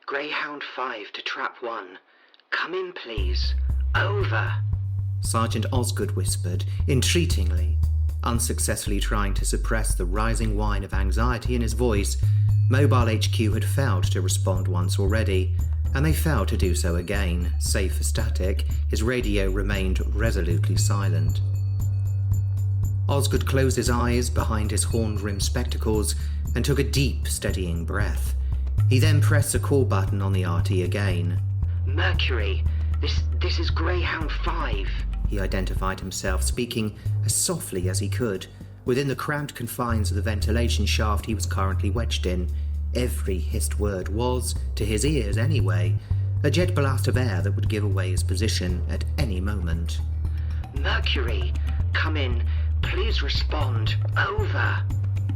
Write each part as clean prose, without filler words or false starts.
Greyhound 5 to Trap 1. Come in, please. Over. Sergeant Osgood whispered, entreatingly, unsuccessfully trying to suppress the rising whine of anxiety in his voice. Mobile HQ had failed to respond once already, and they failed to do so again. Save for static, his radio remained resolutely silent. Osgood closed his eyes behind his horn-rimmed spectacles and took a deep, steadying breath. He then pressed the call button on the RT again. Mercury, this is Greyhound 5. He identified himself, speaking as softly as he could, within the cramped confines of the ventilation shaft he was currently wedged in. Every hissed word was, to his ears anyway, a jet blast of air that would give away his position at any moment. Mercury, come in. Please respond. Over.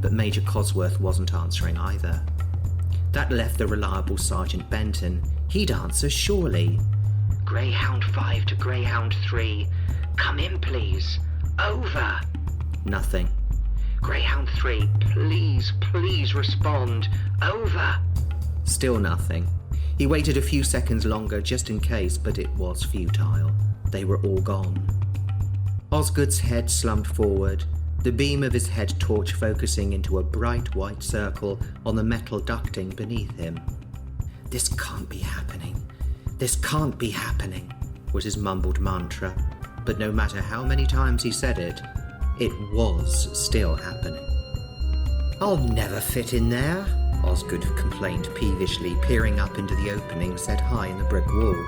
But Major Cosworth wasn't answering either. That left the reliable Sergeant Benton. He'd answer, surely. Greyhound 5 to Greyhound 3. Come in, please. Over. Nothing. Greyhound 3, please respond. Over. Still nothing. He waited a few seconds longer just in case, but it was futile. They were all gone. Osgood's head slumped forward, the beam of his head torch focusing into a bright white circle on the metal ducting beneath him. "This can't be happening. This can't be happening," was his mumbled mantra, but no matter how many times he said it, it was still happening. "I'll never fit in there," Osgood complained peevishly, peering up into the opening set high in the brick wall.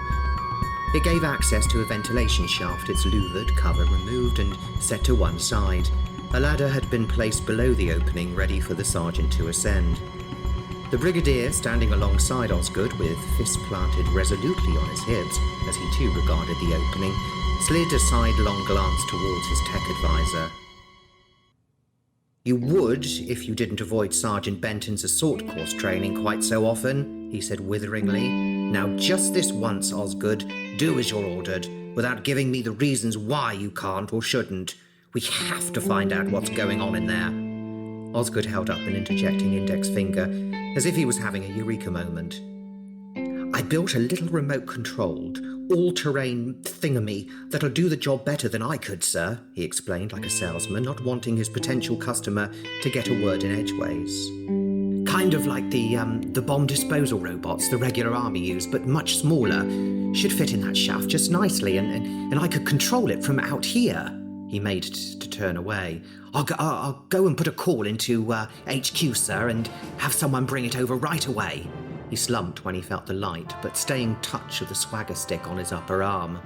It gave access to a ventilation shaft, its louvered cover removed and set to one side. A ladder had been placed below the opening, ready for the sergeant to ascend. The brigadier, standing alongside Osgood with fists planted resolutely on his hips, as he too regarded the opening, slid a sidelong glance towards his tech advisor. "You would if you didn't avoid Sergeant Benton's assault course training quite so often," he said witheringly. "Now just this once, Osgood, do as you're ordered, without giving me the reasons why you can't or shouldn't. We have to find out what's going on in there." Osgood held up an interjecting index finger, as if he was having a eureka moment. "I built a little remote-controlled, all-terrain thingamy that'll do the job better than I could, sir," he explained like a salesman, not wanting his potential customer to get a word in edgeways. "Kind of like the bomb disposal robots the regular army use, but much smaller. Should fit in that shaft just nicely, and I could control it from out here." He made to turn away. I'll go and put a call into HQ, sir, and have someone bring it over right away." He slumped when he felt the light, but staying touch of the swagger stick on his upper arm.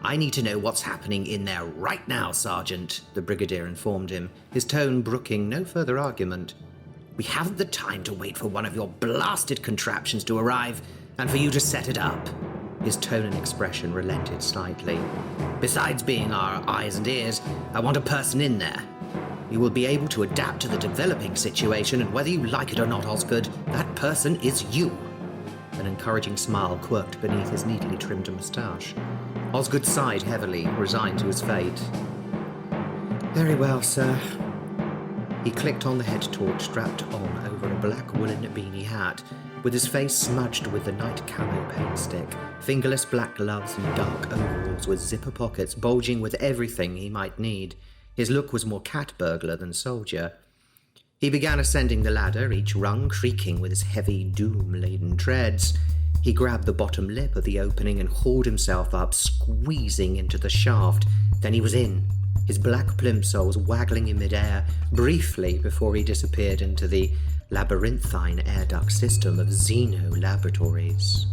"I need to know what's happening in there right now, Sergeant," the brigadier informed him, his tone brooking no further argument. "We haven't the time to wait for one of your blasted contraptions to arrive and for you to set it up." His tone and expression relented slightly. "Besides being our eyes and ears, I want a person in there. You will be able to adapt to the developing situation, and whether you like it or not, Osgood, that person is you." An encouraging smile quirked beneath his neatly trimmed moustache. Osgood sighed heavily, resigned to his fate. "Very well, sir." He clicked on the head torch strapped on over a black woolen beanie hat, with his face smudged with the night camo paint stick, fingerless black gloves and dark overalls with zipper pockets bulging with everything he might need. His look was more cat burglar than soldier. He began ascending the ladder, each rung creaking with his heavy, doom-laden treads. He grabbed the bottom lip of the opening and hauled himself up, squeezing into the shaft. Then he was in, his black plimsolls waggling in midair, briefly before he disappeared into the labyrinthine air duct system of Xeno Laboratories.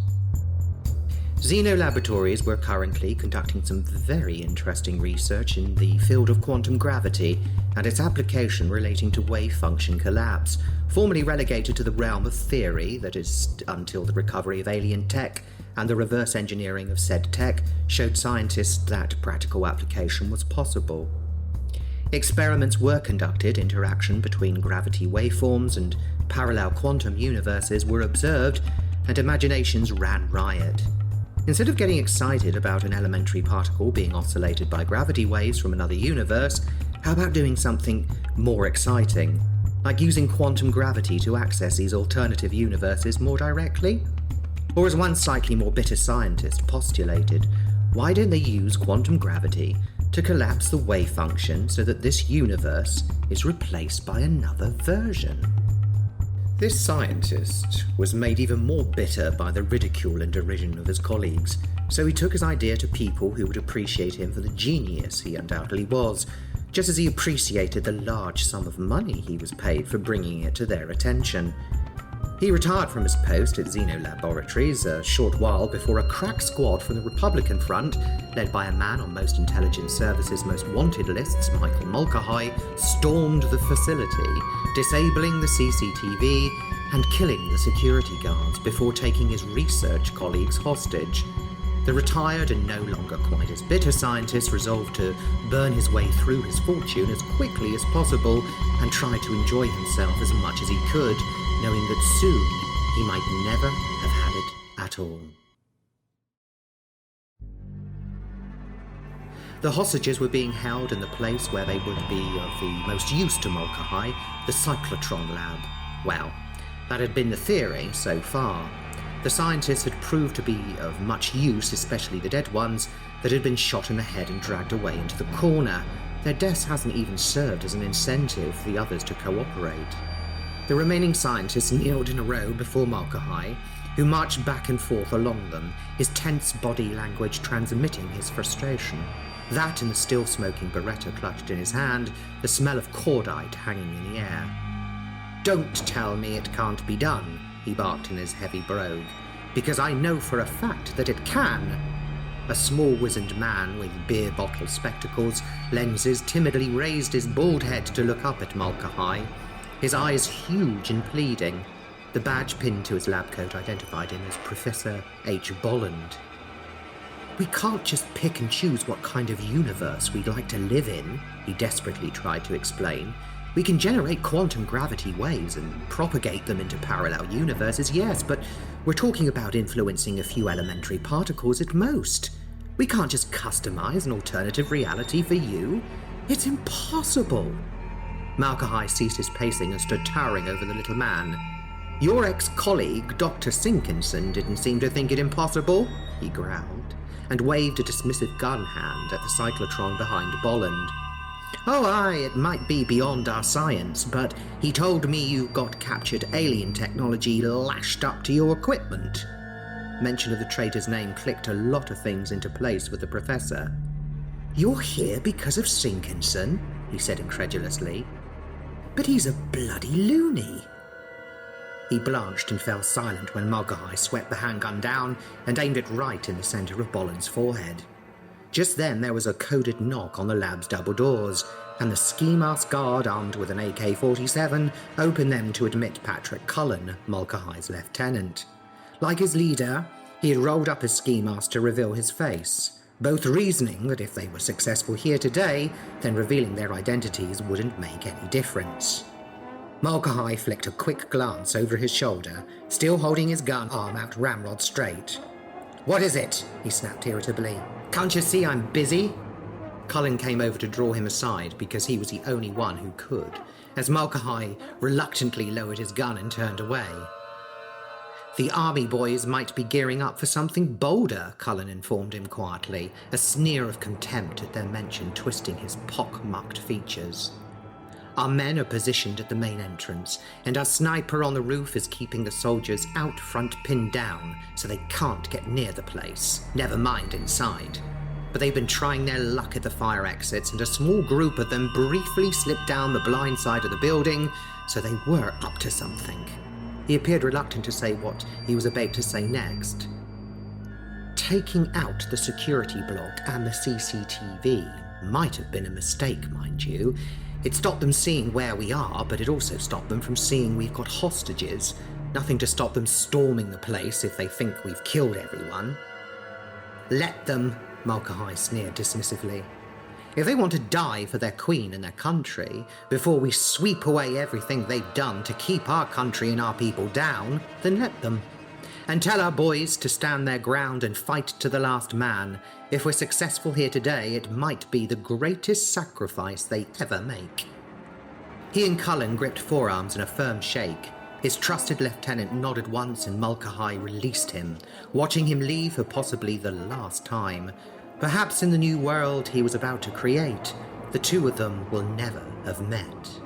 Xeno Laboratories were currently conducting some very interesting research in the field of quantum gravity and its application relating to wave function collapse, formerly relegated to the realm of theory, that is, until the recovery of alien tech and the reverse engineering of said tech showed scientists that practical application was possible. Experiments were conducted, interaction between gravity waveforms and parallel quantum universes were observed, and imaginations ran riot. Instead of getting excited about an elementary particle being oscillated by gravity waves from another universe, how about doing something more exciting? Like using quantum gravity to access these alternative universes more directly? Or as one slightly more bitter scientist postulated, why don't they use quantum gravity to collapse the wave function so that this universe is replaced by another version? This scientist was made even more bitter by the ridicule and derision of his colleagues, so he took his idea to people who would appreciate him for the genius he undoubtedly was, just as he appreciated the large sum of money he was paid for bringing it to their attention. He retired from his post at Xeno Laboratories a short while before a crack squad from the Republican front, led by a man on Most Intelligence Service's Most Wanted lists, Michael Mulcahy, stormed the facility, disabling the CCTV and killing the security guards before taking his research colleagues hostage. The retired and no longer quite as bitter scientist resolved to burn his way through his fortune as quickly as possible and try to enjoy himself as much as he could, knowing that soon he might never have had it at all. The hostages were being held in the place where they would be of the most use to Mulcahy, the cyclotron lab. Well, that had been the theory so far. The scientists had proved to be of much use, especially the dead ones, that had been shot in the head and dragged away into the corner. Their deaths hasn't even served as an incentive for the others to cooperate. The remaining scientists kneeled in a row before Mulcahy, who marched back and forth along them, his tense body language transmitting his frustration. That and the still smoking Beretta clutched in his hand, the smell of cordite hanging in the air. "Don't tell me it can't be done," he barked in his heavy brogue, "because I know for a fact that it can." A small wizened man with beer bottle spectacles, lenses, timidly raised his bald head to look up at Mulcahy, his eyes huge and pleading. The badge pinned to his lab coat identified him as Professor H. Bolland. "We can't just pick and choose what kind of universe we'd like to live in," he desperately tried to explain. "We can generate quantum gravity waves and propagate them into parallel universes, yes, but we're talking about influencing a few elementary particles at most. We can't just customize an alternative reality for you. It's impossible." Mulcahy ceased his pacing and stood towering over the little man. "Your ex-colleague, Dr. Sinkinson, didn't seem to think it impossible," he growled, and waved a dismissive gun hand at the cyclotron behind Bolland. "Oh aye, it might be beyond our science, but he told me you've got captured alien technology lashed up to your equipment." Mention of the traitor's name clicked a lot of things into place with the professor. "You're here because of Sinkinson?" he said incredulously. "But he's a bloody loony." He blanched and fell silent when Mulcahy swept the handgun down and aimed it right in the centre of Bolland's forehead. Just then there was a coded knock on the lab's double doors, and the ski mask guard, armed with an AK-47, opened them to admit Patrick Cullen, Mulcahy's lieutenant. Like his leader, he had rolled up his ski mask to reveal his face, both reasoning that if they were successful here today, then revealing their identities wouldn't make any difference. Mulcahy flicked a quick glance over his shoulder, still holding his gun arm out ramrod straight. "What is it?" he snapped irritably. "Can't you see I'm busy?" Cullen came over to draw him aside because he was the only one who could, as Mulcahy reluctantly lowered his gun and turned away. "The army boys might be gearing up for something bolder," Cullen informed him quietly, a sneer of contempt at their mention twisting his pock-mucked features. "Our men are positioned at the main entrance, and our sniper on the roof is keeping the soldiers out front pinned down so they can't get near the place, never mind inside. But they've been trying their luck at the fire exits, and a small group of them briefly slipped down the blind side of the building, so they were up to something." He appeared reluctant to say what he was about to say next. "Taking out the security block and the CCTV might have been a mistake, mind you. It stopped them seeing where we are, but it also stopped them from seeing we've got hostages. Nothing to stop them storming the place if they think we've killed everyone." "Let them," Mulcahy sneered dismissively. "If they want to die for their queen and their country, before we sweep away everything they've done to keep our country and our people down, then let them. And tell our boys to stand their ground and fight to the last man. If we're successful here today, it might be the greatest sacrifice they ever make." He and Cullen gripped forearms in a firm shake. His trusted lieutenant nodded once and Mulcahy released him, watching him leave for possibly the last time. Perhaps in the new world he was about to create, the two of them will never have met.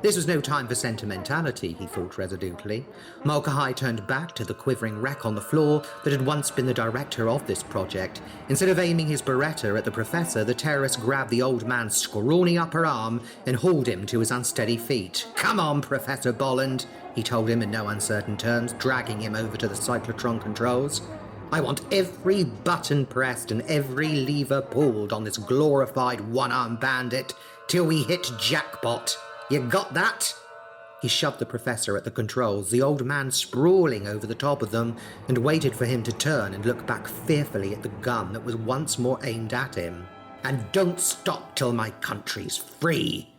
This was no time for sentimentality, he thought resolutely. Mulcahy turned back to the quivering wreck on the floor that had once been the director of this project. Instead of aiming his Beretta at the professor, the terrorist grabbed the old man's scrawny upper arm and hauled him to his unsteady feet. "Come on, Professor Bolland," he told him in no uncertain terms, dragging him over to the cyclotron controls. "I want every button pressed and every lever pulled on this glorified one-armed bandit till we hit jackpot. You got that?" He shoved the professor at the controls, the old man sprawling over the top of them, and waited for him to turn and look back fearfully at the gun that was once more aimed at him. "And don't stop till my country's free."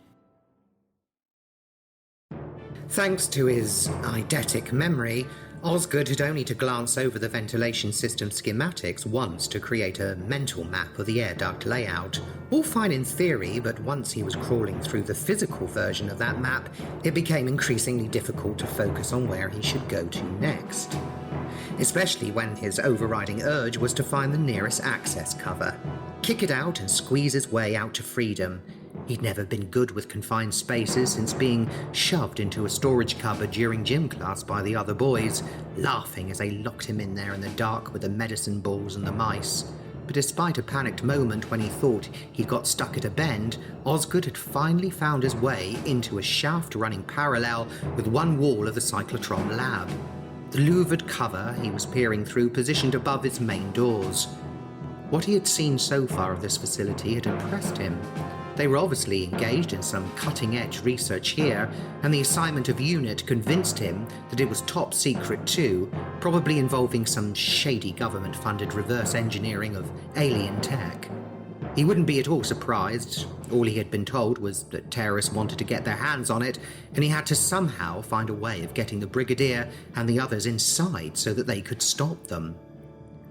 Thanks to his eidetic memory, Osgood had only to glance over the ventilation system schematics once to create a mental map of the air duct layout. All fine in theory, but once he was crawling through the physical version of that map, it became increasingly difficult to focus on where he should go to next. Especially when his overriding urge was to find the nearest access cover, kick it out and squeeze his way out to freedom. He'd never been good with confined spaces since being shoved into a storage cupboard during gym class by the other boys, laughing as they locked him in there in the dark with the medicine balls and the mice. But despite a panicked moment when he thought he'd got stuck at a bend, Osgood had finally found his way into a shaft running parallel with one wall of the cyclotron lab. The louvered cover he was peering through positioned above its main doors. What he had seen so far of this facility had impressed him. They were obviously engaged in some cutting-edge research here, and the assignment of U.N.I.T convinced him that it was top secret too, probably involving some shady government-funded reverse engineering of alien tech. He wouldn't be at all surprised. All he had been told was that terrorists wanted to get their hands on it, and he had to somehow find a way of getting the Brigadier and the others inside so that they could stop them.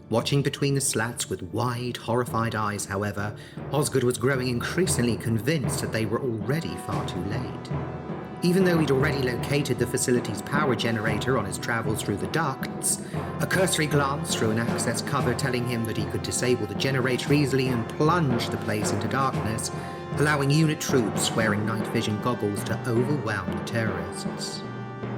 Watching between the slats with wide, horrified eyes, however, Osgood was growing increasingly convinced that they were already far too late. Even though he'd already located the facility's power generator on his travels through the ducts, a cursory glance through an access cover telling him that he could disable the generator easily and plunge the place into darkness, allowing U.N.I.T troops wearing night vision goggles to overwhelm the terrorists.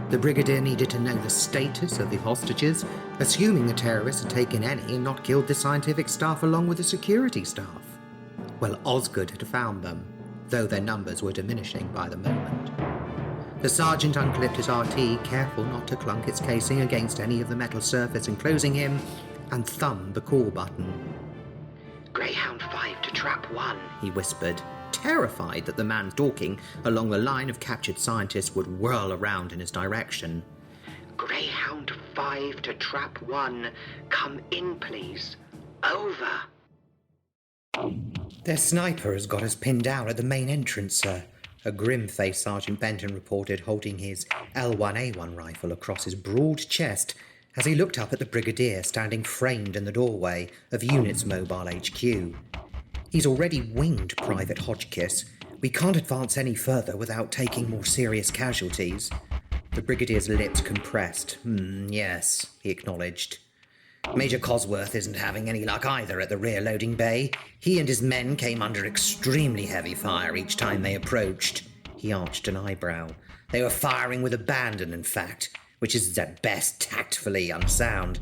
The Brigadier needed to know the status of the hostages, assuming the terrorists had taken any and not killed the scientific staff along with the security staff. Well, Osgood had found them, though their numbers were diminishing by the moment. The sergeant unclipped his RT, careful not to clunk its casing against any of the metal surface enclosing him, and thumbed the call button. "Greyhound 5 to Trap 1, he whispered, terrified that the man stalking along the line of captured scientists would whirl around in his direction. Greyhound 5 to Trap 1. Come in, please. Over." "Their sniper has got us pinned down at the main entrance, sir," a grim-faced Sergeant Benton reported, holding his L1A1 rifle across his broad chest as he looked up at the Brigadier standing framed in the doorway of U.N.I.T's mobile HQ. "He's already winged Private Hotchkiss. We can't advance any further without taking more serious casualties." The Brigadier's lips compressed. Yes, he acknowledged. "Major Cosworth isn't having any luck either at the rear loading bay. He and his men came under extremely heavy fire each time they approached." He arched an eyebrow. "They were firing with abandon, in fact, which is at best tactfully unsound.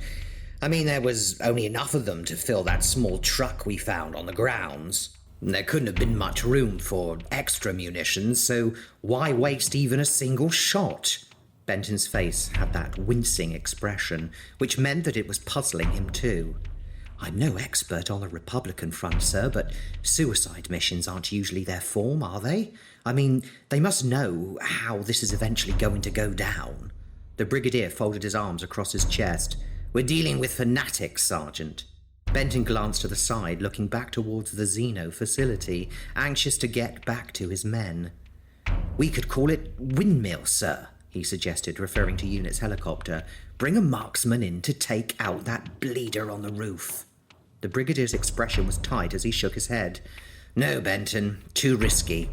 I mean, there was only enough of them to fill that small truck we found on the grounds. There couldn't have been much room for extra munitions, so why waste even a single shot?" Benton's face had that wincing expression, which meant that it was puzzling him too. "I'm no expert on the Republican front, sir, but suicide missions aren't usually their form, are they? I mean, they must know how this is eventually going to go down." The Brigadier folded his arms across his chest. "We're dealing with fanatics, Sergeant." Benton glanced to the side, looking back towards the Xeno facility, anxious to get back to his men. "We could call it Windmill, sir," he suggested, referring to U.N.I.T's helicopter. "Bring a marksman in to take out that bleeder on the roof." The Brigadier's expression was tight as he shook his head. "No, Benton, too risky.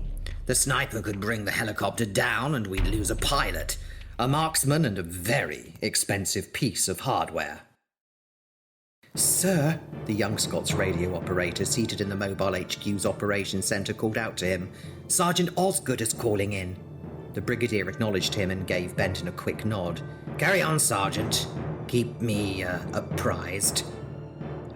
The sniper could bring the helicopter down and we'd lose a pilot. A marksman and a very expensive piece of hardware. Sir, the young Scots radio operator seated in the Mobile HQ's operations centre called out to him. Sergeant Osgood is calling in. The Brigadier acknowledged him and gave Benton a quick nod. Carry on, Sergeant. Keep me apprised.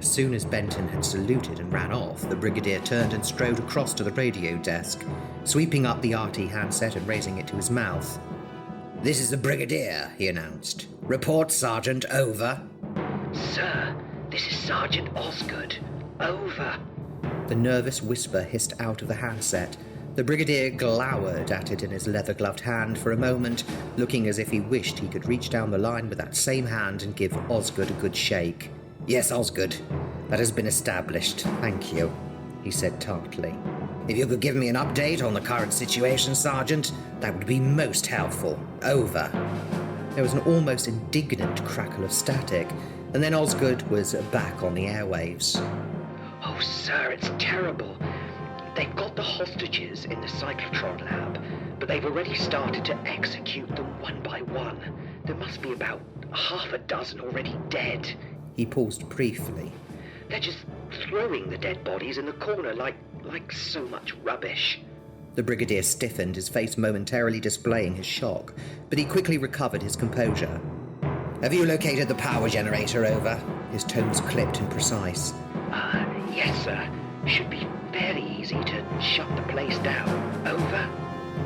As soon as Benton had saluted and ran off, the Brigadier turned and strode across to the radio desk, sweeping up the RT handset and raising it to his mouth. This is the Brigadier, he announced. Report, Sergeant, over. Sir, this is Sergeant Osgood. Over. The nervous whisper hissed out of the handset. The Brigadier glowered at it in his leather-gloved hand for a moment, looking as if he wished he could reach down the line with that same hand and give Osgood a good shake. Yes, Osgood, that has been established, thank you, he said tartly. If you could give me an update on the current situation, Sergeant, that would be most helpful. Over. There was an almost indignant crackle of static, and then Osgood was back on the airwaves. Oh, sir, it's terrible. They've got the hostages in the cyclotron lab, but they've already started to execute them one by one. There must be about half a dozen already dead. He paused briefly. They're just throwing the dead bodies in the corner like so much rubbish. The Brigadier stiffened, his face momentarily displaying his shock, but he quickly recovered his composure. Have you located the power generator, over? His tone was clipped and precise. Yes, sir. Should be fairly easy to shut the place down. Over.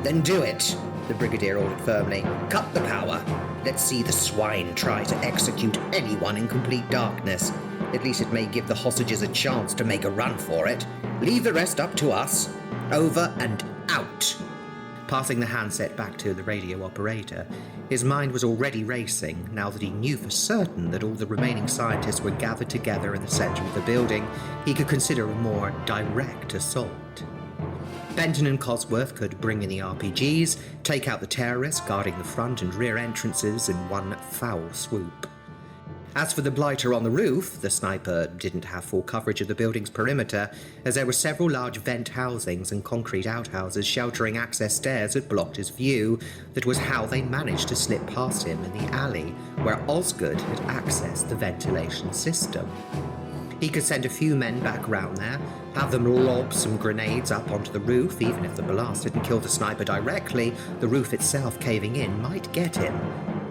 Then do it, the Brigadier ordered firmly. Cut the power. Let's see the swine try to execute anyone in complete darkness. At least it may give the hostages a chance to make a run for it. Leave the rest up to us. Over and out. Passing the handset back to the radio operator, his mind was already racing now that he knew for certain that all the remaining scientists were gathered together in the centre of the building. He could consider a more direct assault. Benton and Cosworth could bring in the RPGs, take out the terrorists guarding the front and rear entrances in one foul swoop. As for the blighter on the roof, the sniper didn't have full coverage of the building's perimeter, as there were several large vent housings and concrete outhouses sheltering access stairs that blocked his view. That was how they managed to slip past him in the alley, where Osgood had accessed the ventilation system. He could send a few men back round there, have them lob some grenades up onto the roof. Even if the blast didn't kill the sniper directly, the roof itself caving in might get him.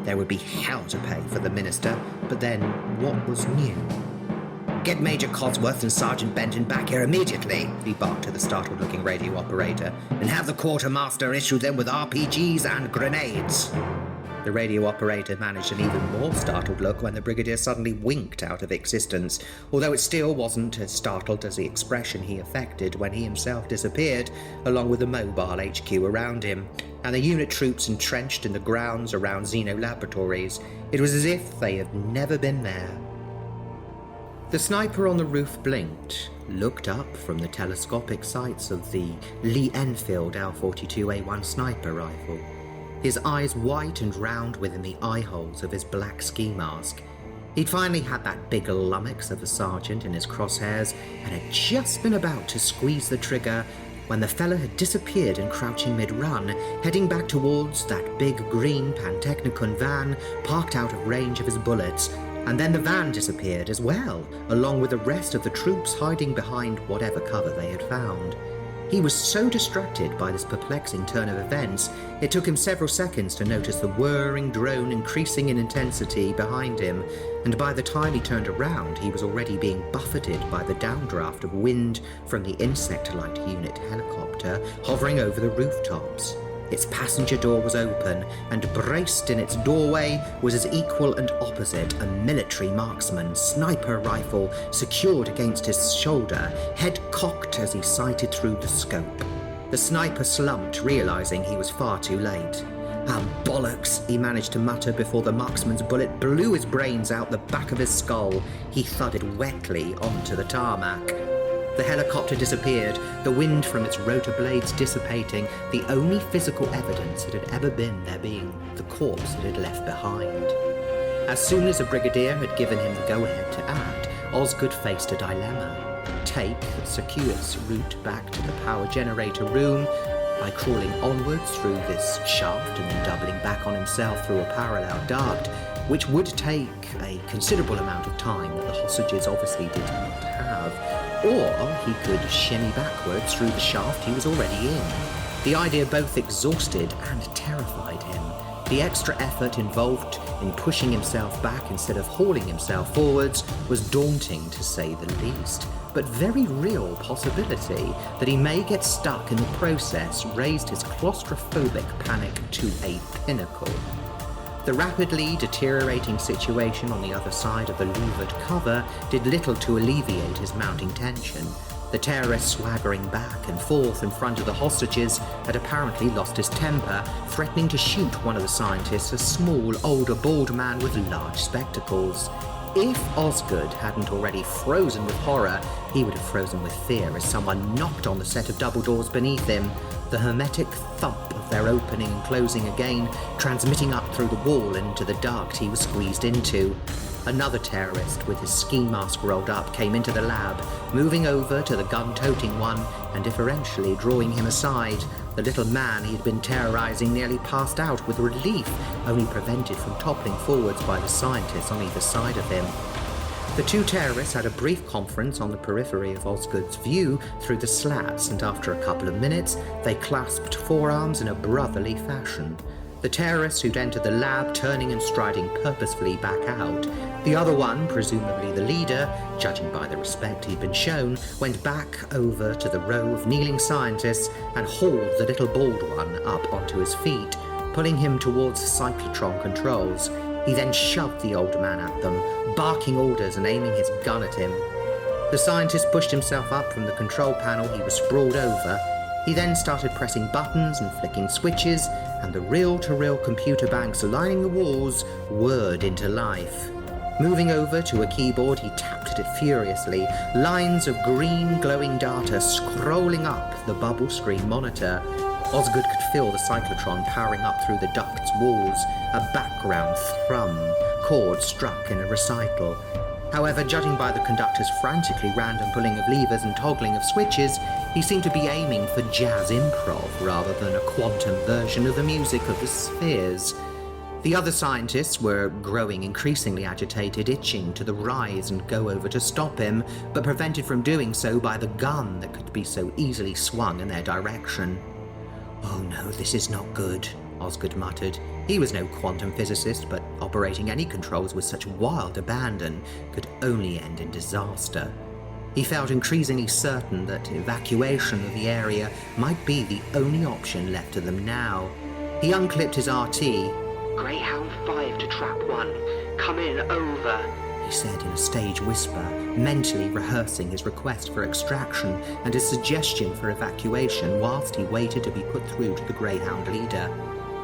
There would be hell to pay for the minister, but then what was new? Get Major Cosworth and Sergeant Benton back here immediately, he barked to the startled-looking radio operator, and have the quartermaster issue them with RPGs and grenades. The radio operator managed an even more startled look when the Brigadier suddenly winked out of existence, although it still wasn't as startled as the expression he affected when he himself disappeared, along with the mobile HQ around him, and the unit troops entrenched in the grounds around Xeno Laboratories. It was as if they had never been there. The sniper on the roof blinked, looked up from the telescopic sights of the Lee Enfield L42A1 sniper rifle, his eyes white and round within the eye holes of his black ski mask. He'd finally had that big lummox of a sergeant in his crosshairs and had just been about to squeeze the trigger when the fella had disappeared in crouching mid-run, heading back towards that big green Pantechnicon van parked out of range of his bullets. And then the van disappeared as well, along with the rest of the troops hiding behind whatever cover they had found. He was so distracted by this perplexing turn of events, it took him several seconds to notice the whirring drone increasing in intensity behind him, and by the time he turned around, he was already being buffeted by the downdraft of wind from the Insect Light Unit helicopter hovering over the rooftops. Its passenger door was open, and braced in its doorway was his equal and opposite, a military marksman, sniper rifle secured against his shoulder, head cocked as he sighted through the scope. The sniper slumped, realizing he was far too late. Ah, bollocks, he managed to mutter before the marksman's bullet blew his brains out the back of his skull. He thudded wetly onto the tarmac. The helicopter disappeared, the wind from its rotor blades dissipating, the only physical evidence it had ever been there being the corpse it had left behind. As soon as the Brigadier had given him the go-ahead to act, Osgood faced a dilemma. Take the circuitous route back to the power generator room, by crawling onwards through this shaft and then doubling back on himself through a parallel duct, which would take a considerable amount of time that the hostages obviously did not have, or he could shimmy backwards through the shaft he was already in. The idea both exhausted and terrified him. The extra effort involved in pushing himself back instead of hauling himself forwards was daunting, to say the least, but very real possibility that he may get stuck in the process raised his claustrophobic panic to a pinnacle. The rapidly deteriorating situation on the other side of the louvered cover did little to alleviate his mounting tension. The terrorist, swaggering back and forth in front of the hostages, had apparently lost his temper, threatening to shoot one of the scientists, a small, older, bald man with large spectacles. If Osgood hadn't already frozen with horror, he would have frozen with fear as someone knocked on the set of double doors beneath him, the hermetic thump of their opening and closing again, transmitting up through the wall and into the duct he was squeezed into. Another terrorist, with his ski mask rolled up, came into the lab, moving over to the gun-toting one and deferentially drawing him aside. The little man he had been terrorizing nearly passed out with relief, only prevented from toppling forwards by the scientists on either side of him. The two terrorists had a brief conference on the periphery of Osgood's view through the slats, and after a couple of minutes, they clasped forearms in a brotherly fashion. The terrorist who'd entered the lab turning and striding purposefully back out. The other one, presumably the leader, judging by the respect he'd been shown, went back over to the row of kneeling scientists and hauled the little bald one up onto his feet, pulling him towards cyclotron controls. He then shoved the old man at them, barking orders and aiming his gun at him. The scientist pushed himself up from the control panel he was sprawled over. He then started pressing buttons and flicking switches, and the reel-to-reel computer banks lining the walls whirred into life. Moving over to a keyboard, he tapped at it furiously, lines of green glowing data scrolling up the bubble screen monitor. Osgood could feel the cyclotron powering up through the duct's walls, a background thrum, chord struck in a recital. However, judging by the conductor's frantically random pulling of levers and toggling of switches, he seemed to be aiming for jazz improv rather than a quantum version of the music of the spheres. The other scientists were growing increasingly agitated, itching to rise and go over to stop him, but prevented from doing so by the gun that could be so easily swung in their direction. "Oh no, this is not good," Osgood muttered. He was no quantum physicist, but operating any controls with such wild abandon could only end in disaster. He felt increasingly certain that evacuation of the area might be the only option left to them now. He unclipped his RT. "Greyhound 5 to trap 1. Come in, over," he said in a stage whisper, mentally rehearsing his request for extraction and his suggestion for evacuation whilst he waited to be put through to the Greyhound leader.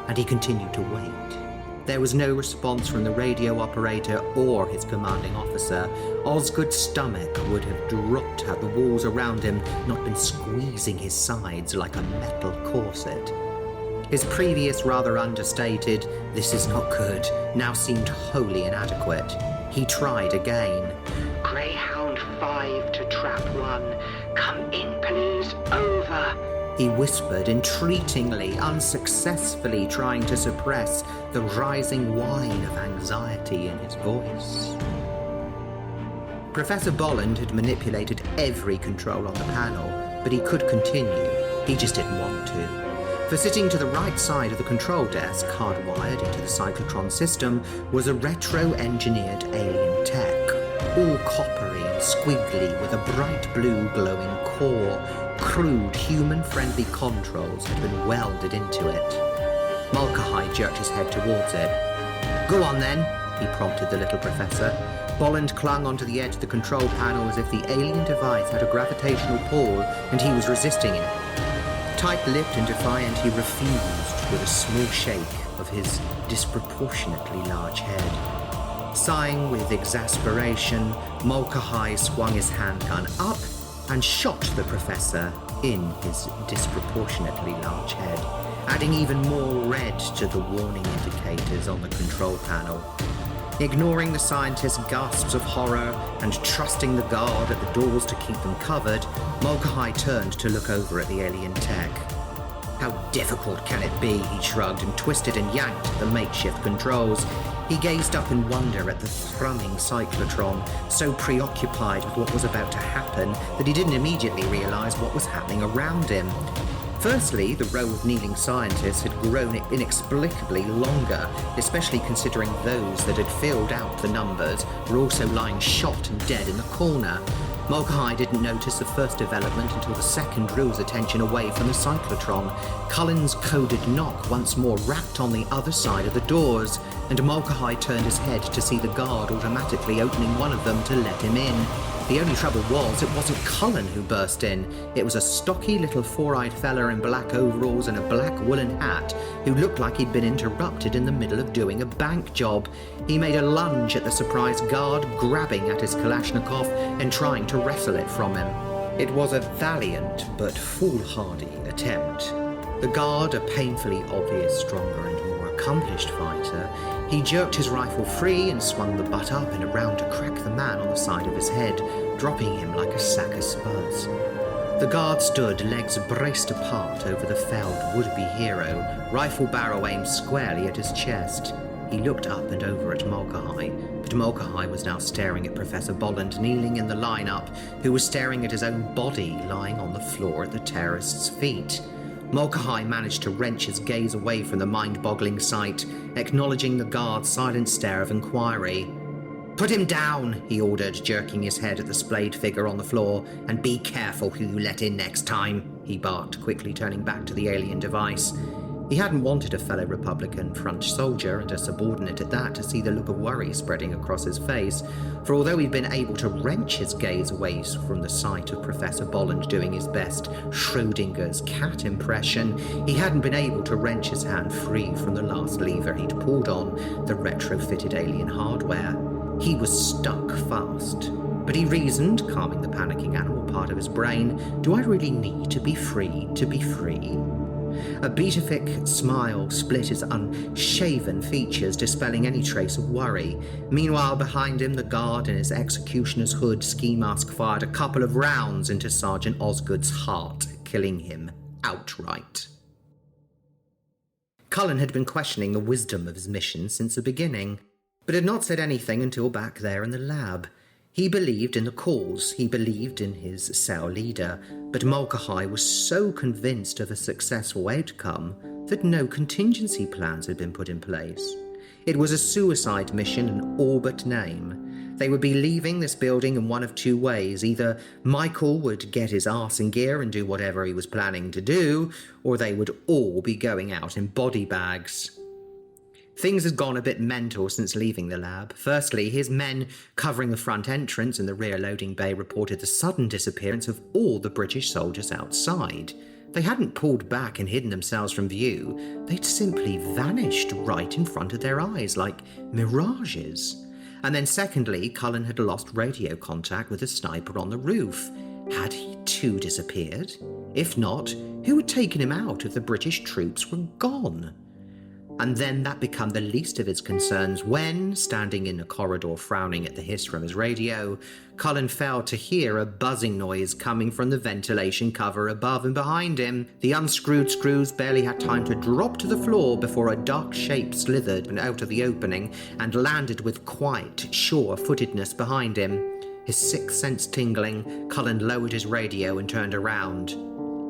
And he continued to wait. There was no response from the radio operator or his commanding officer. Osgood's stomach would have dropped had the walls around him not been squeezing his sides like a metal corset. His previous rather understated, "this is not good," now seemed wholly inadequate. He tried again. "Greyhound 5 to trap 1. Come in, please, over," he whispered entreatingly, unsuccessfully trying to suppress the rising whine of anxiety in his voice. Professor Bolland had manipulated every control on the panel, but he could continue. He just didn't want to. For sitting to the right side of the control desk, hardwired into the cyclotron system, was a retro-engineered alien tech, all coppery and squiggly with a bright blue glowing core. Crude, human-friendly controls had been welded into it. Mulcahy jerked his head towards it. "Go on then," he prompted the little professor. Bolland clung onto the edge of the control panel as if the alien device had a gravitational pull and he was resisting it. Tight-lipped and defiant, he refused with a small shake of his disproportionately large head. Sighing with exasperation, Mulcahy swung his handgun up and shot the professor in his disproportionately large head, adding even more red to the warning indicators on the control panel. Ignoring the scientist's gasps of horror and trusting the guard at the doors to keep them covered, Mulcahy turned to look over at the alien tech. How difficult can it be, he shrugged and twisted and yanked at the makeshift controls. He gazed up in wonder at the thrumming cyclotron, so preoccupied with what was about to happen that he didn't immediately realise what was happening around him. Firstly, the row of kneeling scientists had grown inexplicably longer, especially considering those that had filled out the numbers were also lying shot and dead in the corner. Mulcahy didn't notice the first development until the second drew his attention away from the cyclotron. Cullen's coded knock once more rapped on the other side of the doors, and Mulcahy turned his head to see the guard automatically opening one of them to let him in. The only trouble was, it wasn't Cullen who burst in. It was a stocky little four-eyed fella in black overalls and a black woolen hat who looked like he'd been interrupted in the middle of doing a bank job. He made a lunge at the surprised guard, grabbing at his Kalashnikov and trying to wrestle it from him. It was a valiant but foolhardy attempt. The guard, a painfully obvious, stronger and more accomplished fighter, he jerked his rifle free and swung the butt up and around to crack the man on the side of his head, dropping him like a sack of spuds. The guard stood, legs braced apart over the felled would-be hero, rifle barrel aimed squarely at his chest. He looked up and over at Mulcahy, but Mulcahy was now staring at Professor Bolland kneeling in the lineup, who was staring at his own body lying on the floor at the terrorist's feet. Mulcahy managed to wrench his gaze away from the mind-boggling sight, acknowledging the guard's silent stare of inquiry. "Put him down," he ordered, jerking his head at the splayed figure on the floor, "and be careful who you let in next time," he barked, quickly turning back to the alien device. He hadn't wanted a fellow Republican French soldier, and a subordinate at that, to see the look of worry spreading across his face, for although he'd been able to wrench his gaze away from the sight of Professor Bolland doing his best Schrodinger's cat impression, he hadn't been able to wrench his hand free from the last lever he'd pulled on, the retrofitted alien hardware. He was stuck fast. But he reasoned, calming the panicking animal part of his brain, do I really need to be free to be free? A beatific smile split his unshaven features, dispelling any trace of worry. Meanwhile, behind him, the guard in his executioner's hood ski mask fired a couple of rounds into Sergeant Osgood's heart, killing him outright. Cullen had been questioning the wisdom of his mission since the beginning, but had not said anything until back there in the lab. He believed in the cause, he believed in his cell leader, but Mulcahy was so convinced of a successful outcome that no contingency plans had been put in place. It was a suicide mission in all but name. They would be leaving this building in one of two ways. Either Michael would get his arse in gear and do whatever he was planning to do, or they would all be going out in body bags. Things had gone a bit mental since leaving the lab. Firstly, his men covering the front entrance and the rear loading bay reported the sudden disappearance of all the British soldiers outside. They hadn't pulled back and hidden themselves from view. They'd simply vanished right in front of their eyes like mirages. And then secondly, Cullen had lost radio contact with the sniper on the roof. Had he too disappeared? If not, who had taken him out if the British troops were gone? And then that became the least of his concerns when, standing in the corridor frowning at the hiss from his radio, Cullen failed to hear a buzzing noise coming from the ventilation cover above and behind him. The unscrewed screws barely had time to drop to the floor before a dark shape slithered out of the opening and landed with quiet, sure-footedness behind him. His sixth sense tingling, Cullen lowered his radio and turned around.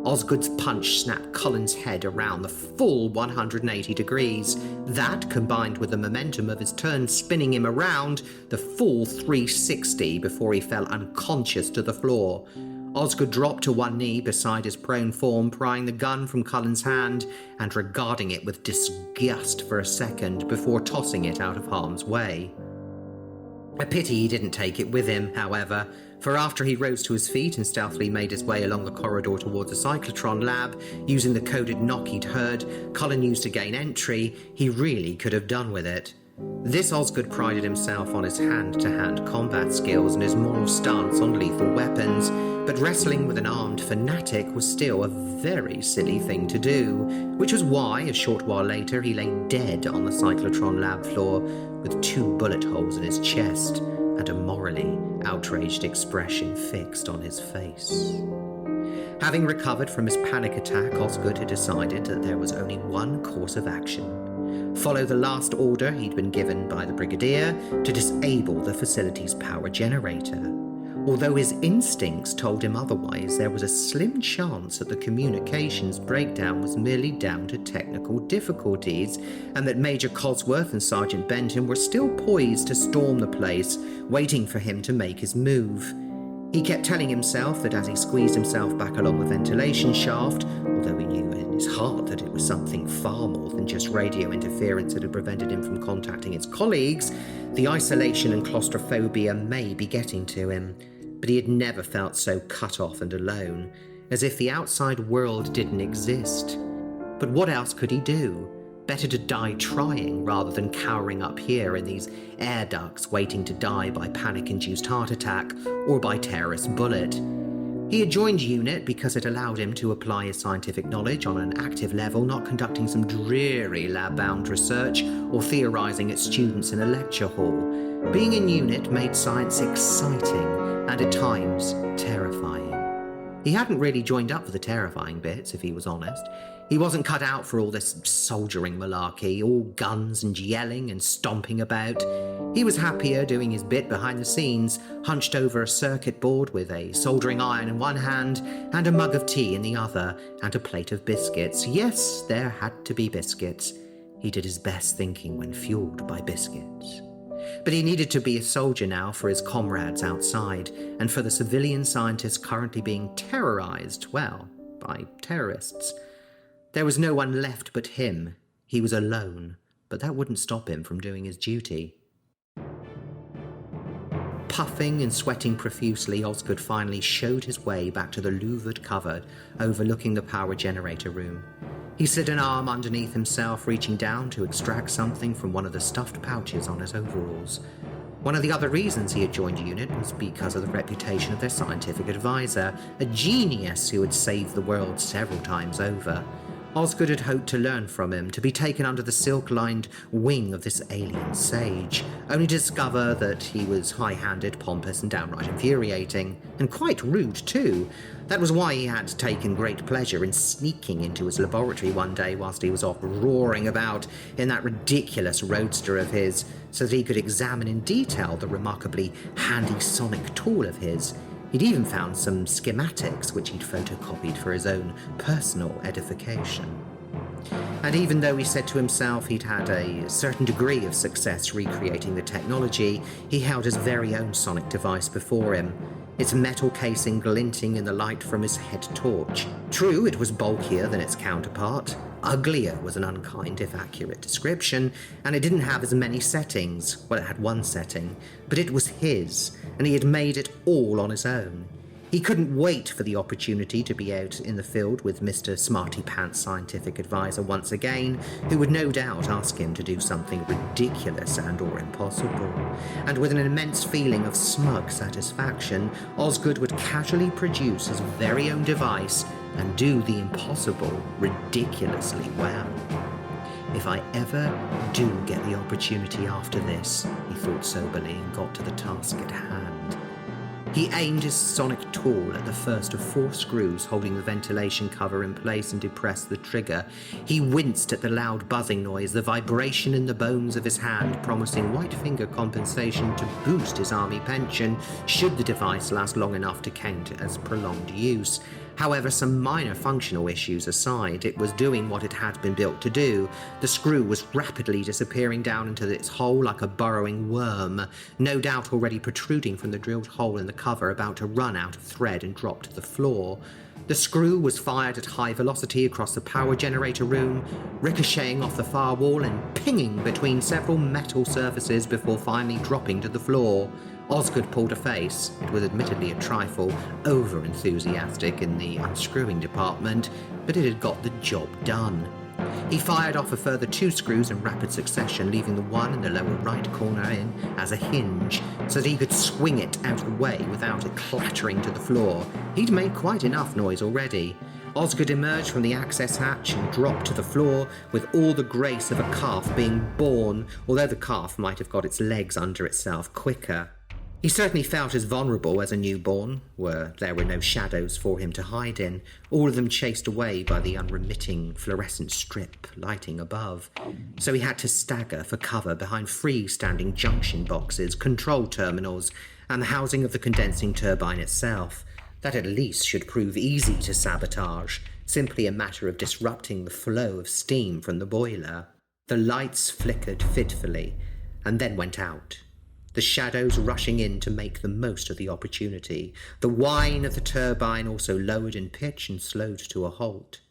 Osgood's punch snapped Cullen's head around the full 180 degrees. That, combined with the momentum of his turn spinning him around, the full 360 before he fell unconscious to the floor. Osgood dropped to one knee beside his prone form, prying the gun from Cullen's hand and regarding it with disgust for a second before tossing it out of harm's way. A pity he didn't take it with him, however, for after he rose to his feet and stealthily made his way along the corridor towards the cyclotron lab, using the coded knock he'd heard Cullen used to gain entry, he really could have done with it. This Osgood prided himself on his hand-to-hand combat skills and his moral stance on lethal weapons, but wrestling with an armed fanatic was still a very silly thing to do, which was why, a short while later, he lay dead on the cyclotron lab floor with 2 bullet holes in his chest and a morally outraged expression fixed on his face. Having recovered from his panic attack, Osgood had decided that there was only one course of action. Follow the last order he'd been given by the Brigadier to disable the facility's power generator. Although his instincts told him otherwise, there was a slim chance that the communications breakdown was merely down to technical difficulties, and that Major Cosworth and Sergeant Benton were still poised to storm the place, waiting for him to make his move. He kept telling himself that as he squeezed himself back along the ventilation shaft, although he knew in his heart that it was something far more than just radio interference that had prevented him from contacting his colleagues, the isolation and claustrophobia may be getting to him. But he had never felt so cut off and alone, as if the outside world didn't exist. But what else could he do? Better to die trying rather than cowering up here in these air ducts waiting to die by panic-induced heart attack or by terrorist bullet. He had joined U.N.I.T because it allowed him to apply his scientific knowledge on an active level, not conducting some dreary lab-bound research or theorising at students in a lecture hall. Being in U.N.I.T made science exciting and at times terrifying. He hadn't really joined up for the terrifying bits, if he was honest. He wasn't cut out for all this soldiering malarkey, all guns and yelling and stomping about. He was happier doing his bit behind the scenes, hunched over a circuit board with a soldering iron in one hand and a mug of tea in the other, and a plate of biscuits. Yes, there had to be biscuits. He did his best thinking when fueled by biscuits. But he needed to be a soldier now for his comrades outside, and for the civilian scientists currently being terrorized, well, by terrorists. There was no one left but him. He was alone, but that wouldn't stop him from doing his duty. Puffing and sweating profusely, Osgood finally showed his way back to the louvered cupboard overlooking the power generator room. He slid an arm underneath himself, reaching down to extract something from one of the stuffed pouches on his overalls. One of the other reasons he had joined U.N.I.T was because of the reputation of their scientific advisor, a genius who had saved the world several times over. Osgood had hoped to learn from him, to be taken under the silk-lined wing of this alien sage, only to discover that he was high-handed, pompous, and downright infuriating, and quite rude too. That was why he had taken great pleasure in sneaking into his laboratory one day whilst he was off roaring about in that ridiculous roadster of his, so that he could examine in detail the remarkably handy sonic tool of his. He'd even found some schematics which he'd photocopied for his own personal edification. And even though he said to himself he'd had a certain degree of success recreating the technology, he held his very own sonic device before him, its metal casing glinting in the light from his head torch. True, it was bulkier than its counterpart. Uglier was an unkind if accurate description, and it didn't have as many settings. Well, it had one setting, but it was his, and he had made it all on his own. He couldn't wait for the opportunity to be out in the field with Mr. Smarty Pants scientific advisor once again, who would no doubt ask him to do something ridiculous and or impossible. And with an immense feeling of smug satisfaction, Osgood would casually produce his very own device and do the impossible ridiculously well. If I ever do get the opportunity after this, he thought soberly and got to the task at hand. He aimed his sonic tool at the first of 4 screws holding the ventilation cover in place and depressed the trigger. He winced at the loud buzzing noise, the vibration in the bones of his hand promising white finger compensation to boost his army pension should the device last long enough to count as prolonged use. However, some minor functional issues aside, it was doing what it had been built to do. The screw was rapidly disappearing down into its hole like a burrowing worm, no doubt already protruding from the drilled hole in the cover, about to run out of thread and drop to the floor. The screw was fired at high velocity across the power generator room, ricocheting off the far wall and pinging between several metal surfaces before finally dropping to the floor. Osgood pulled a face. It was admittedly a trifle over-enthusiastic in the unscrewing department, but it had got the job done. He fired off a further 2 screws in rapid succession, leaving the one in the lower right corner in as a hinge, so that he could swing it out of the way without it clattering to the floor. He'd made quite enough noise already. Osgood emerged from the access hatch and dropped to the floor with all the grace of a calf being born, although the calf might have got its legs under itself quicker. He certainly felt as vulnerable as a newborn, where there were no shadows for him to hide in, all of them chased away by the unremitting fluorescent strip lighting above. So he had to stagger for cover behind free-standing junction boxes, control terminals, and the housing of the condensing turbine itself. That at least should prove easy to sabotage, simply a matter of disrupting the flow of steam from the boiler. The lights flickered fitfully, and then went out, the shadows rushing in to make the most of the opportunity. The whine of the turbine also lowered in pitch and slowed to a halt,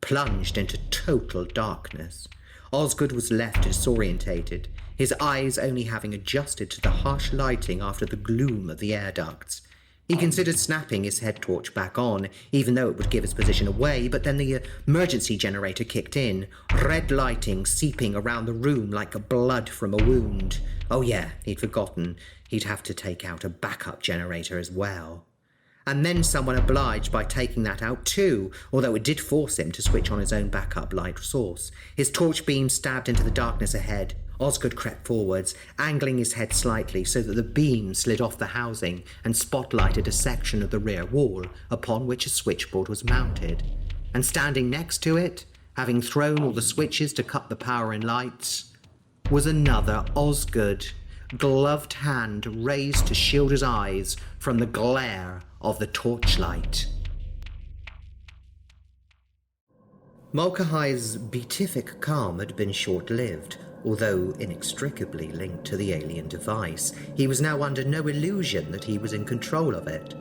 plunged into total darkness. Osgood was left disorientated, his eyes only having adjusted to the harsh lighting after the gloom of the air ducts. He considered snapping his head torch back on, even though it would give his position away, but then the emergency generator kicked in, red lighting seeping around the room like blood from a wound. Oh yeah, he'd forgotten. He'd have to take out a backup generator as well. And then someone obliged by taking that out too, although it did force him to switch on his own backup light source. His torch beam stabbed into the darkness ahead. Osgood crept forwards, angling his head slightly so that the beam slid off the housing and spotlighted a section of the rear wall upon which a switchboard was mounted. And standing next to it, having thrown all the switches to cut the power and lights, was another Osgood, gloved hand raised to shield his eyes from the glare of the torchlight. Mulcahey's beatific calm had been short-lived. Although inextricably linked to the alien device, he was now under no illusion that he was in control of it.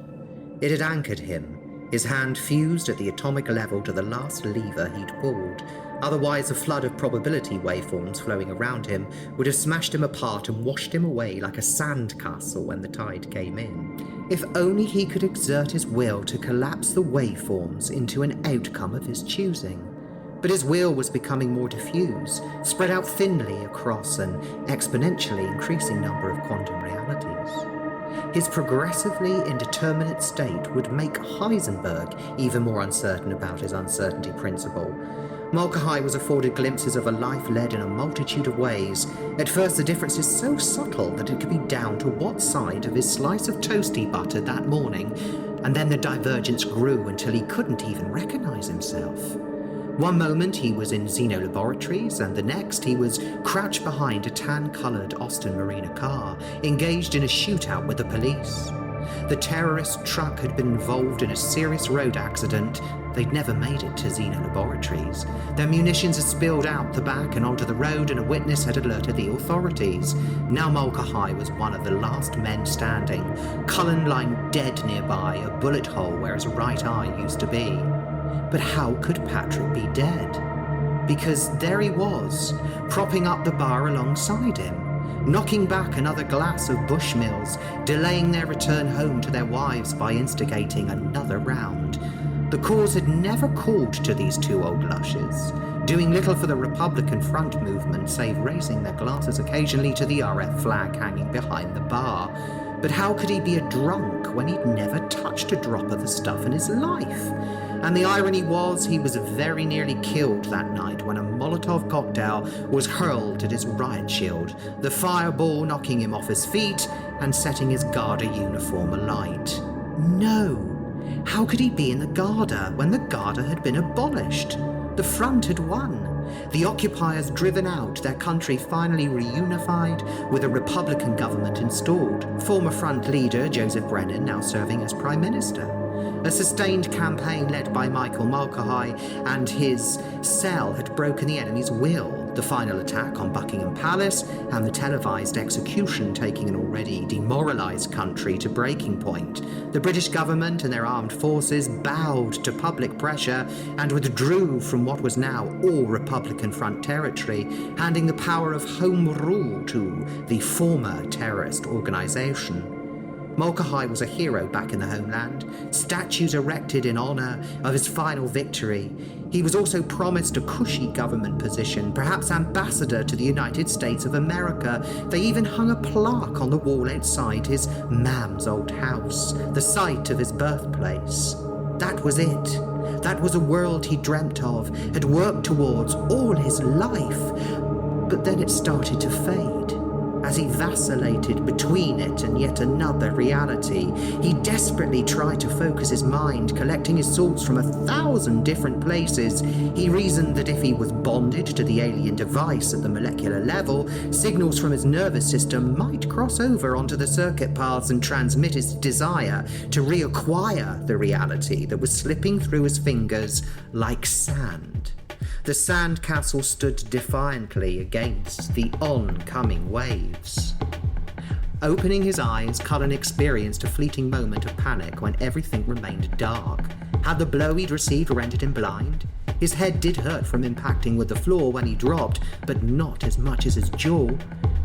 It had anchored him, his hand fused at the atomic level to the last lever he'd pulled. Otherwise, a flood of probability waveforms flowing around him would have smashed him apart and washed him away like a sandcastle when the tide came in. If only he could exert his will to collapse the waveforms into an outcome of his choosing. But his will was becoming more diffuse, spread out thinly across an exponentially increasing number of quantum realities. His progressively indeterminate state would make Heisenberg even more uncertain about his uncertainty principle. Mulcahy was afforded glimpses of a life led in a multitude of ways. At first the difference is so subtle that it could be down to what side of his slice of toast he buttered that morning, and then the divergence grew until he couldn't even recognize himself. One moment he was in Xeno Laboratories, and the next he was crouched behind a tan-coloured Austin Marina car, engaged in a shootout with the police. The terrorist truck had been involved in a serious road accident. They'd never made it to Xeno Laboratories. Their munitions had spilled out the back and onto the road, and a witness had alerted the authorities. Now Mulcahy was one of the last men standing, Cullen lying dead nearby, a bullet hole where his right eye used to be. But how could Patrick be dead? Because there he was, propping up the bar alongside him, knocking back another glass of Bushmills, delaying their return home to their wives by instigating another round. The cause had never called to these two old lushes, doing little for the Republican front movement save raising their glasses occasionally to the RF flag hanging behind the bar. But how could he be a drunk when he'd never touched a drop of the stuff in his life? And the irony was he was very nearly killed that night when a Molotov cocktail was hurled at his riot shield, the fireball knocking him off his feet and setting his Garda uniform alight. No! How could he be in the Garda when the Garda had been abolished? The front had won. The occupiers driven out, their country finally reunified, with a Republican government installed. Former front leader Joseph Brennan now serving as Prime Minister. A sustained campaign led by Michael Mulcahy and his cell had broken the enemy's will. The final attack on Buckingham Palace and the televised execution taking an already demoralised country to breaking point. The British government and their armed forces bowed to public pressure and withdrew from what was now all Republican front territory, handing the power of home rule to the former terrorist organisation. Mulcahy was a hero back in the homeland, statues erected in honour of his final victory. He was also promised a cushy government position, perhaps ambassador to the United States of America. They even hung a plaque on the wall outside his mam's old house, the site of his birthplace. That was it. That was a world he dreamt of, had worked towards all his life. But then it started to fade. As he vacillated between it and yet another reality, he desperately tried to focus his mind, collecting his thoughts from 1,000 different places. He reasoned that if he was bonded to the alien device at the molecular level, signals from his nervous system might cross over onto the circuit paths and transmit his desire to reacquire the reality that was slipping through his fingers like sand. The sandcastle stood defiantly against the oncoming waves. Opening his eyes, Cullen experienced a fleeting moment of panic when everything remained dark. Had the blow he'd received rendered him blind? His head did hurt from impacting with the floor when he dropped, but not as much as his jaw.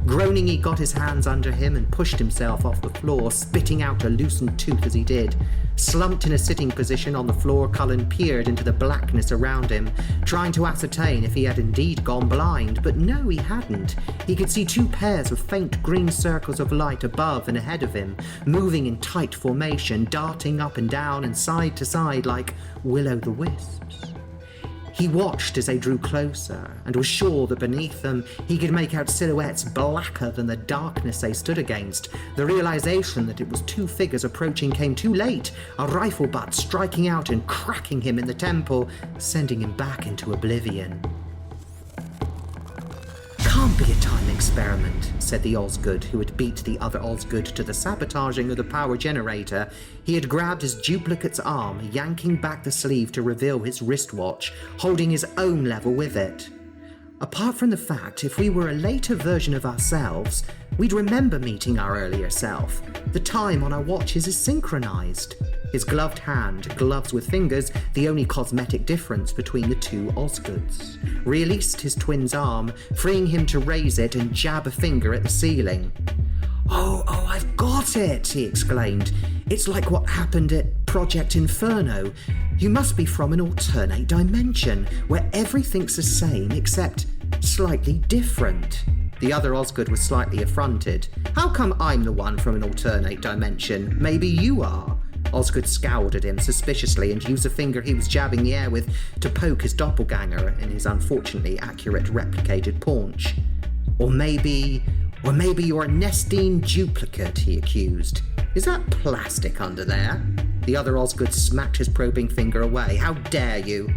Groaning, he got his hands under him and pushed himself off the floor, spitting out a loosened tooth as he did. Slumped in a sitting position on the floor, Cullen peered into the blackness around him, trying to ascertain if he had indeed gone blind, but no, he hadn't. He could see 2 pairs of faint green circles of light above and ahead of him, moving in tight formation, darting up and down and side to side like will-o'-the-wisps. He watched as they drew closer, and was sure that beneath them he could make out silhouettes blacker than the darkness they stood against. The realization that it was 2 figures approaching came too late, a rifle butt striking out and cracking him in the temple, sending him back into oblivion. "Can't be a time experiment," said the Osgood, who had beat the other Osgood to the sabotaging of the power generator. He had grabbed his duplicate's arm, yanking back the sleeve to reveal his wristwatch, holding his own level with it. Apart from the fact, if we were a later version of ourselves, we'd remember meeting our earlier self. The time on our watches is synchronized. His gloved hand, gloves with fingers, the only cosmetic difference between the 2 Osgoods, released his twin's arm, freeing him to raise it and jab a finger at the ceiling. Oh, I've got it," he exclaimed. "It's like what happened at Project Inferno. You must be from an alternate dimension, where everything's the same except slightly different." The other Osgood was slightly affronted. "How come I'm the one from an alternate dimension? Maybe you are." Osgood scowled at him suspiciously and used the finger he was jabbing the air with to poke his doppelganger in his unfortunately accurate replicated paunch. Or maybe you're a Nestine duplicate," he accused. "Is that plastic under there?" The other Osgood smacked his probing finger away. "How dare you?"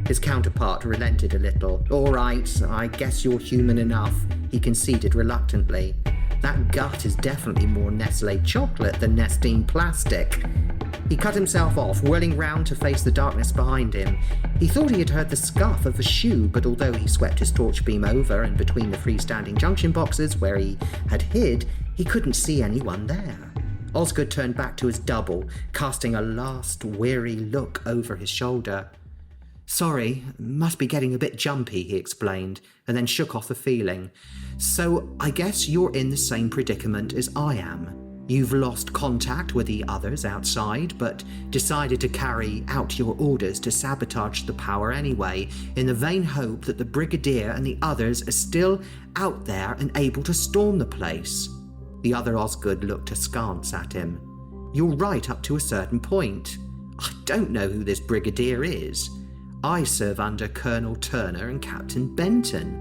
His counterpart relented a little. "All right, I guess you're human enough," he conceded reluctantly. "That gut is definitely more Nestle chocolate than Nestine plastic." He cut himself off, whirling round to face the darkness behind him. He thought he had heard the scuff of a shoe, but although he swept his torch beam over and between the freestanding junction boxes where he had hid, he couldn't see anyone there. Osgood turned back to his double, casting a last weary look over his shoulder. "Sorry, must be getting a bit jumpy," he explained, and then shook off the feeling. "So I guess you're in the same predicament as I am. You've lost contact with the others outside, but decided to carry out your orders to sabotage the power anyway, in the vain hope that the Brigadier and the others are still out there and able to storm the place." The other Osgood looked askance at him. "You're right up to a certain point. I don't know who this Brigadier is. I serve under Colonel Turner and Captain Benton."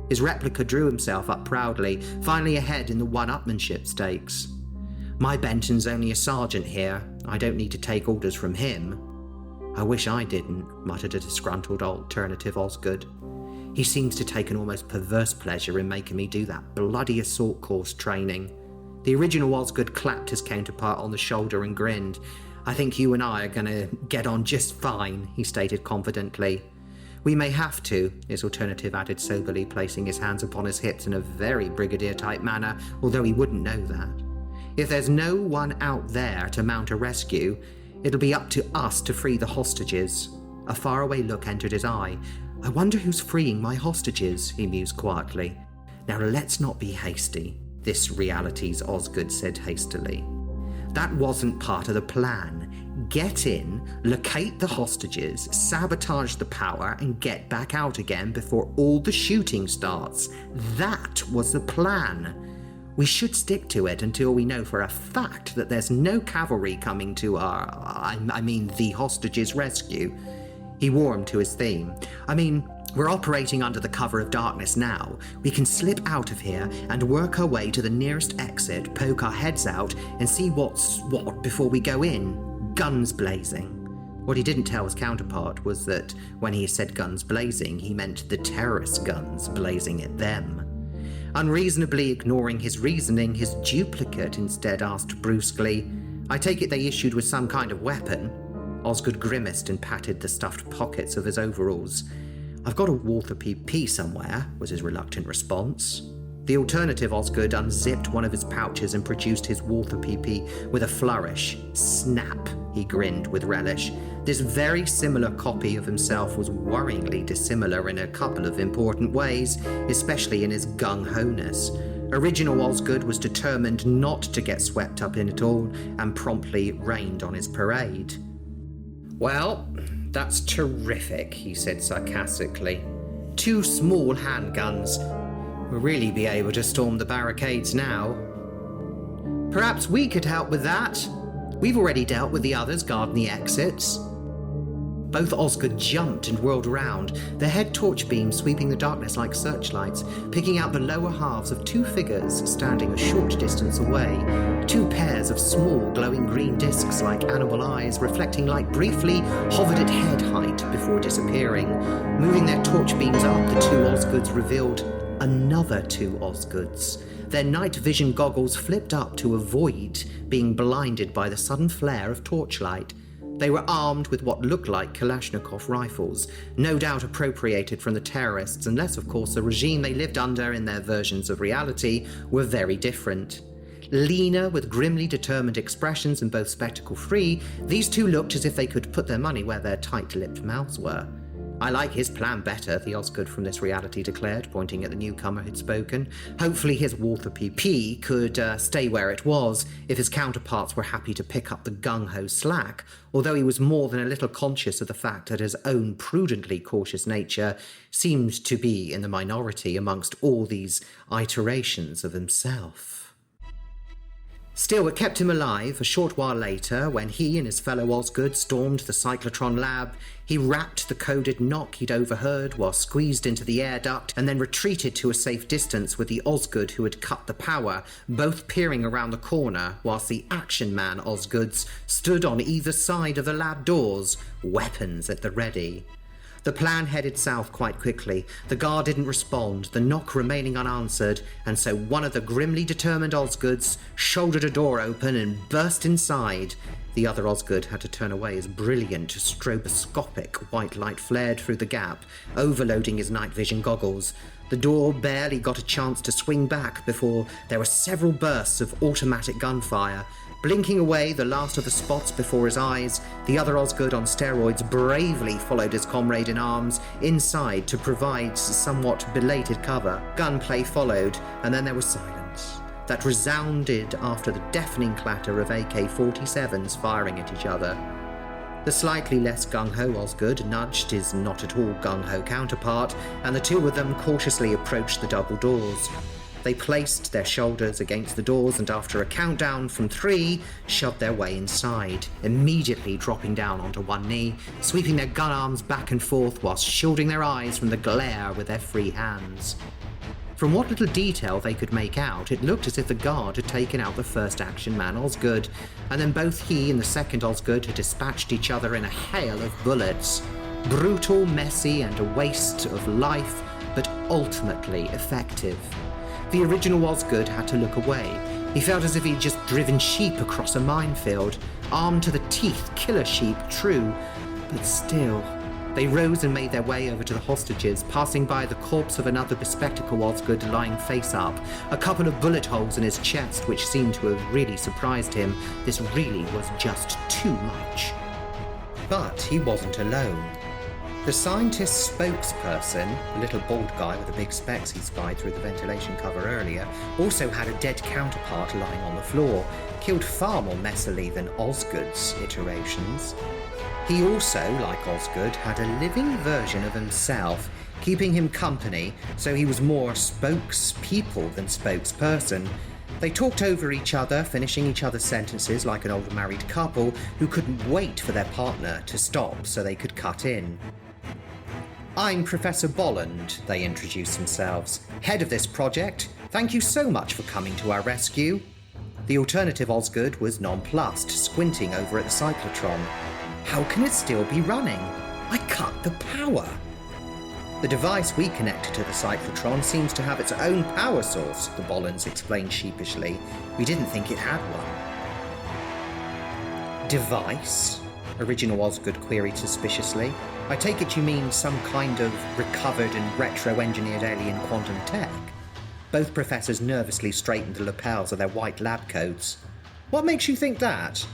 His replica drew himself up proudly, finally ahead in the one-upmanship stakes. "My Benton's only a sergeant here. I don't need to take orders from him." "I wish I didn't," muttered a disgruntled alternative Osgood. "He seems to take an almost perverse pleasure in making me do that bloody assault course training." The original Osgood clapped his counterpart on the shoulder and grinned. "I think you and I are going to get on just fine," he stated confidently. "We may have to," his alternative added soberly, placing his hands upon his hips in a very Brigadier-type manner, although he wouldn't know that. "If there's no one out there to mount a rescue, it'll be up to us to free the hostages." A faraway look entered his eye. "I wonder who's freeing my hostages," he mused quietly. "Now let's not be hasty," this reality's Osgood said hastily. "That wasn't part of the plan. Get in, locate the hostages, sabotage the power, and get back out again before all the shooting starts. That was the plan. We should stick to it until we know for a fact that there's no cavalry coming to the hostages' rescue." He warmed to his theme. We're operating under the cover of darkness now. We can slip out of here and work our way to the nearest exit, poke our heads out, and see what's what before we go in. Guns blazing. What he didn't tell his counterpart was that when he said guns blazing, he meant the terrorist guns blazing at them. Unreasonably ignoring his reasoning, his duplicate instead asked brusquely, "I take it they issued with some kind of weapon?" Osgood grimaced and patted the stuffed pockets of his overalls. "I've got a Walther PP somewhere," was his reluctant response. The alternative Osgood unzipped one of his pouches and produced his Walther PP with a flourish. "Snap," he grinned with relish. This very similar copy of himself was worryingly dissimilar in a couple of important ways, especially in his gung-ho-ness. Original Osgood was determined not to get swept up in it all and promptly rained on his parade. "Well, that's terrific," he said sarcastically. "2 small handguns. We'll really be able to storm the barricades now." "Perhaps we could help with that. We've already dealt with the others guarding the exits." Both Osgood jumped and whirled around, their head torch beams sweeping the darkness like searchlights, picking out the lower halves of 2 figures standing a short distance away. 2 pairs of small glowing green discs like animal eyes reflecting light briefly hovered at head height before disappearing. Moving their torch beams up, the 2 Osgoods revealed another 2 Osgoods. Their night vision goggles flipped up to avoid being blinded by the sudden flare of torchlight. They were armed with what looked like Kalashnikov rifles, no doubt appropriated from the terrorists, unless of course the regime they lived under in their versions of reality were very different. Leaner, with grimly determined expressions and both spectacle-free, these 2 looked as if they could put their money where their tight-lipped mouths were. "I like his plan better," the Osgood from this reality declared, pointing at the newcomer who'd spoken. Hopefully his Walther PP could stay where it was if his counterparts were happy to pick up the gung-ho slack, although he was more than a little conscious of the fact that his own prudently cautious nature seemed to be in the minority amongst all these iterations of himself. Still, it kept him alive. A short while later, when he and his fellow Osgood stormed the cyclotron lab, he rapped the coded knock he'd overheard while squeezed into the air duct and then retreated to a safe distance with the Osgood who had cut the power, both peering around the corner whilst the Action Man Osgoods stood on either side of the lab doors, weapons at the ready. The plan headed south quite quickly. The guard didn't respond, the knock remaining unanswered, and so one of the grimly determined Osgoods shouldered a door open and burst inside. The other Osgood had to turn away as brilliant, stroboscopic white light flared through the gap, overloading his night vision goggles. The door barely got a chance to swing back before there were several bursts of automatic gunfire. Blinking away the last of the spots before his eyes, the other Osgood on steroids bravely followed his comrade in arms inside to provide somewhat belated cover. Gunplay followed, and then there was silence that resounded after the deafening clatter of AK-47s firing at each other. The slightly less gung-ho Osgood nudged his not-at-all gung-ho counterpart, and the 2 of them cautiously approached the double doors. They placed their shoulders against the doors and after a countdown from 3, shoved their way inside, immediately dropping down onto one knee, sweeping their gun arms back and forth whilst shielding their eyes from the glare with their free hands. From what little detail they could make out, it looked as if the guard had taken out the first Action Man Osgood, and then both he and the second Osgood had dispatched each other in a hail of bullets. Brutal, messy, and a waste of life, but ultimately effective. The original Osgood had to look away. He felt as if he'd just driven sheep across a minefield. Armed to the teeth, killer sheep, true, but still. They rose and made their way over to the hostages, passing by the corpse of another bespectacled Osgood lying face up, a couple of bullet holes in his chest which seemed to have really surprised him. This really was just too much. But he wasn't alone. The scientist's spokesperson, the little bald guy with the big specs he spied through the ventilation cover earlier, also had a dead counterpart lying on the floor, killed far more messily than Osgood's iterations. He also, like Osgood, had a living version of himself, keeping him company, so he was more spokespeople than spokesperson. They talked over each other, finishing each other's sentences like an old married couple who couldn't wait for their partner to stop so they could cut in. I'm Professor Bolland, they introduced themselves, head of this project. Thank you so much for coming to our rescue. The alternative Osgood was nonplussed, squinting over at the cyclotron. How can it still be running? I cut the power. The device we connected to the cyclotron seems to have its own power source, the Bollands explained sheepishly. We didn't think it had one. Device? Original Osgood queried suspiciously. I take it you mean some kind of recovered and retro-engineered alien quantum tech? Both professors nervously straightened the lapels of their white lab coats. What makes you think that?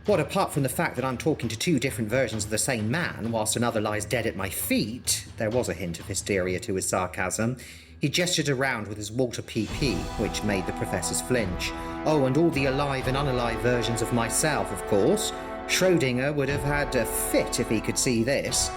What, apart from the fact that I'm talking to two different versions of the same man, whilst another lies dead at my feet? There was a hint of hysteria to his sarcasm. He gestured around with his Walter PP, which made the professors flinch. Oh, and all the alive and unalive versions of myself, of course. Schrödinger would have had a fit if he could see this.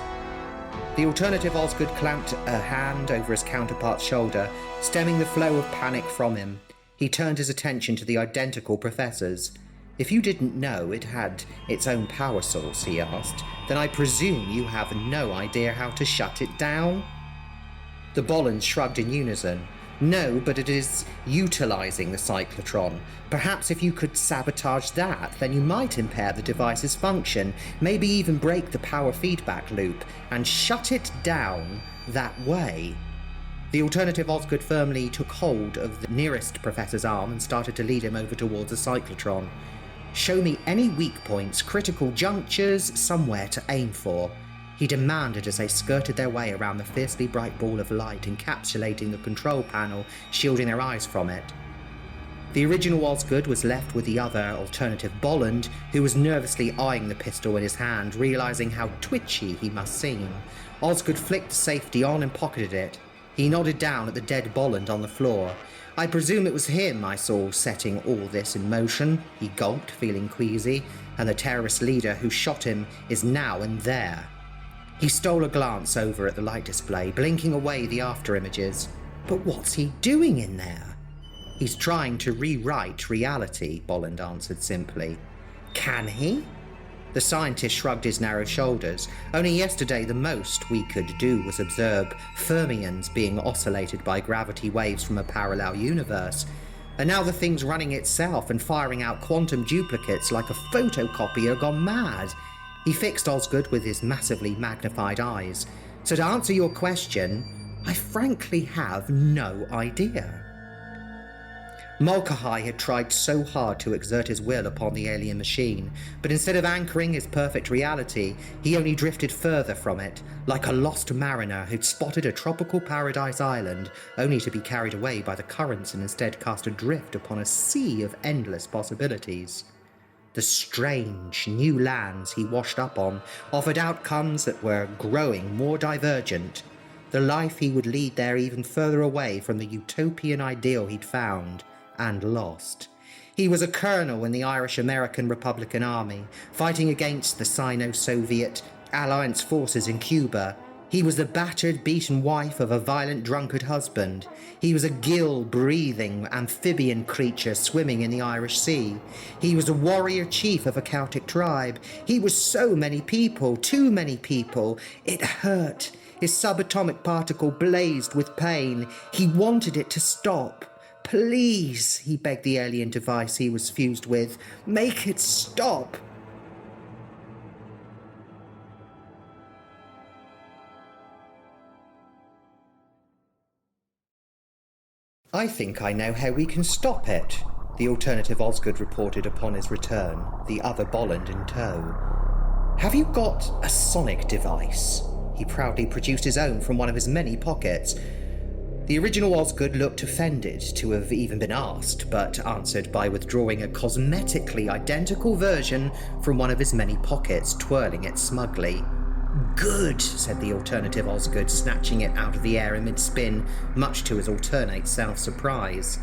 The alternative Osgood clamped a hand over his counterpart's shoulder, stemming the flow of panic from him. He turned his attention to the identical professors. If you didn't know it had its own power source, he asked, then I presume you have no idea how to shut it down? The Bollands shrugged in unison. No, but it is utilizing the cyclotron. Perhaps if you could sabotage that, then you might impair the device's function, maybe even break the power feedback loop, and shut it down that way. The alternative Osgood firmly took hold of the nearest professor's arm and started to lead him over towards the cyclotron. Show me any weak points, critical junctures, somewhere to aim for, he demanded as they skirted their way around the fiercely bright ball of light encapsulating the control panel, shielding their eyes from it. The original Osgood was left with the other alternative Bolland, who was nervously eyeing the pistol in his hand, realizing how twitchy he must seem. Osgood flicked the safety on and pocketed it. He nodded down at the dead Bolland on the floor. I presume it was him I saw setting all this in motion, he gulped, feeling queasy, and the terrorist leader who shot him is now in there. He stole a glance over at the light display, blinking away the after images. But what's he doing in there? He's trying to rewrite reality, Bolland answered simply. Can he? The scientist shrugged his narrow shoulders. Only yesterday the most we could do was observe fermions being oscillated by gravity waves from a parallel universe. And now the thing's running itself and firing out quantum duplicates like a photocopier gone mad. He fixed Osgood with his massively magnified eyes. So to answer your question, I frankly have no idea. Mulcahy had tried so hard to exert his will upon the alien machine, but instead of anchoring his perfect reality, he only drifted further from it, like a lost mariner who'd spotted a tropical paradise island, only to be carried away by the currents and instead cast adrift upon a sea of endless possibilities. The strange, new lands he washed up on offered outcomes that were growing more divergent. The life he would lead there even further away from the utopian ideal he'd found and lost. He was a colonel in the Irish-American Republican Army, fighting against the Sino-Soviet alliance forces in Cuba. He was the battered, beaten wife of a violent, drunkard husband. He was a gill-breathing amphibian creature swimming in the Irish Sea. He was a warrior chief of a Celtic tribe. He was so many people, too many people. It hurt. His subatomic particle blazed with pain. He wanted it to stop. Please, he begged the alien device he was fused with, make it stop. I think I know how we can stop it, the alternative Osgood reported upon his return, the other Bolland in tow. Have you got a sonic device? He proudly produced his own from one of his many pockets. The original Osgood looked offended to have even been asked, but answered by withdrawing a cosmetically identical version from one of his many pockets, twirling it smugly. Good, said the alternative Osgood, snatching it out of the air in mid-spin, much to his alternate self's surprise.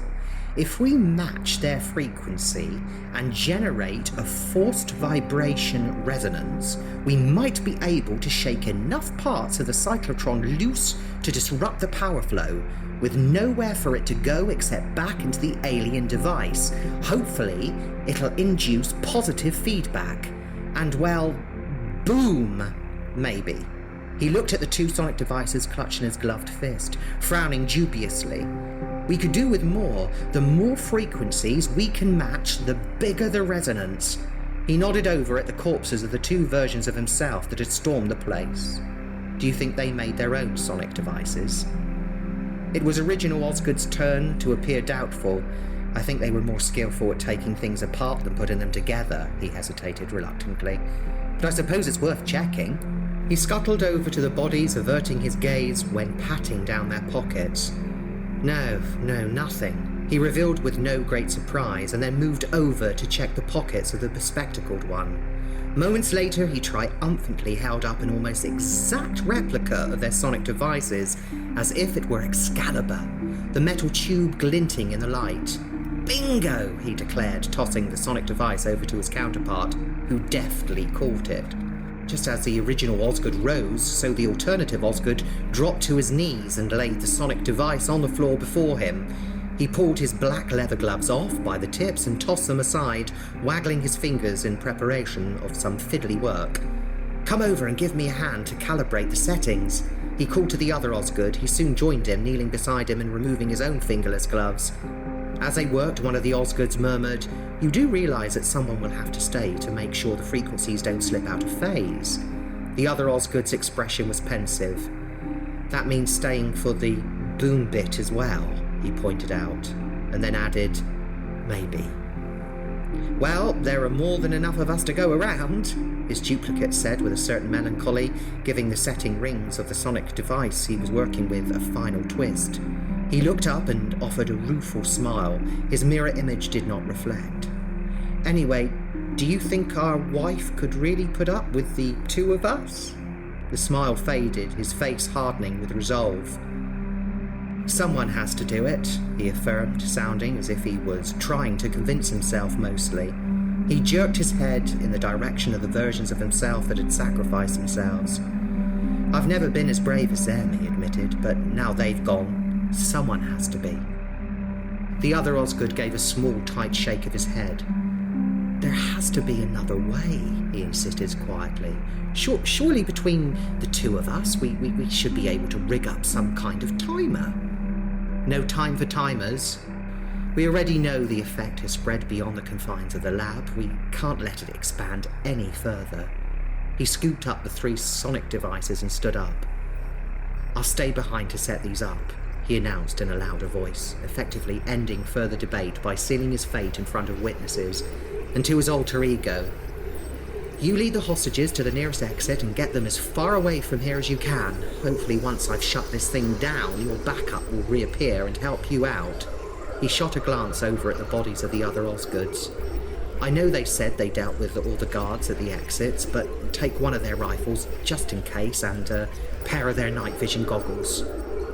If we match their frequency and generate a forced vibration resonance, we might be able to shake enough parts of the cyclotron loose to disrupt the power flow, with nowhere for it to go except back into the alien device. Hopefully, it'll induce positive feedback. And well, boom! Maybe. He looked at the two sonic devices clutched in his gloved fist, frowning dubiously. We could do with more. The more frequencies we can match, the bigger the resonance. He nodded over at the corpses of the two versions of himself that had stormed the place. Do you think they made their own sonic devices? It was original Osgood's turn to appear doubtful. I think they were more skillful at taking things apart than putting them together, he hesitated reluctantly. But I suppose it's worth checking. He scuttled over to the bodies, averting his gaze when patting down their pockets. No, nothing. He revealed with no great surprise, and then moved over to check the pockets of the bespectacled one. Moments later, he triumphantly held up an almost exact replica of their sonic devices, as if it were Excalibur, the metal tube glinting in the light. Bingo, he declared, tossing the sonic device over to his counterpart, who deftly caught it. Just as the original Osgood rose, so the alternative Osgood dropped to his knees and laid the sonic device on the floor before him. He pulled his black leather gloves off by the tips and tossed them aside, waggling his fingers in preparation of some fiddly work. Come over and give me a hand to calibrate the settings. He called to the other Osgood. He soon joined him, kneeling beside him and removing his own fingerless gloves. As they worked, one of the Osgoods murmured, "You do realise that someone will have to stay to make sure the frequencies don't slip out of phase." The other Osgood's expression was pensive. "That means staying for the boom bit as well," he pointed out, and then added, "Maybe." "Well, there are more than enough of us to go around," his duplicate said with a certain melancholy, giving the setting rings of the sonic device he was working with a final twist. He looked up and offered a rueful smile. His mirror image did not reflect. "Anyway, do you think our wife could really put up with the two of us?" The smile faded, his face hardening with resolve. "Someone has to do it," he affirmed, sounding as if he was trying to convince himself mostly. He jerked his head in the direction of the versions of himself that had sacrificed themselves. "I've never been as brave as them," he admitted, "but now they've gone, someone has to be." The other Osgood gave a small, tight shake of his head. "There has to be another way," he insisted quietly. Surely between the two of us, we should be able to rig up some kind of timer." "No time for timers. We already know the effect has spread beyond the confines of the lab. We can't let it expand any further." He scooped up the three sonic devices and stood up. "I'll stay behind to set these up," he announced in a louder voice, effectively ending further debate by sealing his fate in front of witnesses, and to his alter ego. "You lead the hostages to the nearest exit and get them as far away from here as you can. Hopefully once I've shut this thing down, your backup will reappear and help you out." He shot a glance over at the bodies of the other Osgoods. "I know they said they dealt with all the guards at the exits, but take one of their rifles just in case and a pair of their night vision goggles."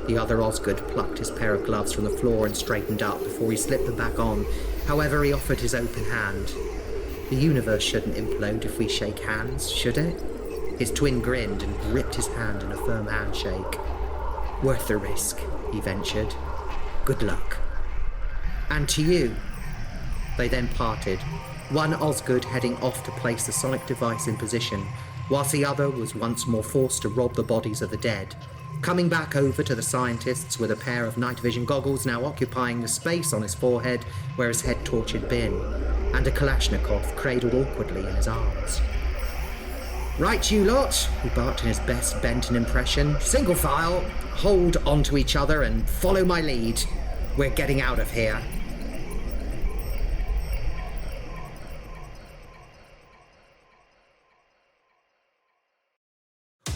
The other Osgood plucked his pair of gloves from the floor and straightened up before he slipped them back on. However, he offered his open hand. "The universe shouldn't implode if we shake hands, should it?" His twin grinned and gripped his hand in a firm handshake. "Worth the risk," he ventured. "Good luck." "And to you." They then parted, one Osgood heading off to place the sonic device in position, whilst the other was once more forced to rob the bodies of the dead, coming back over to the scientists with a pair of night vision goggles now occupying the space on his forehead where his head torch had been, and a Kalashnikov cradled awkwardly in his arms. "Right, you lot," he barked in his best Benton impression. "Single file, hold onto each other and follow my lead. We're getting out of here."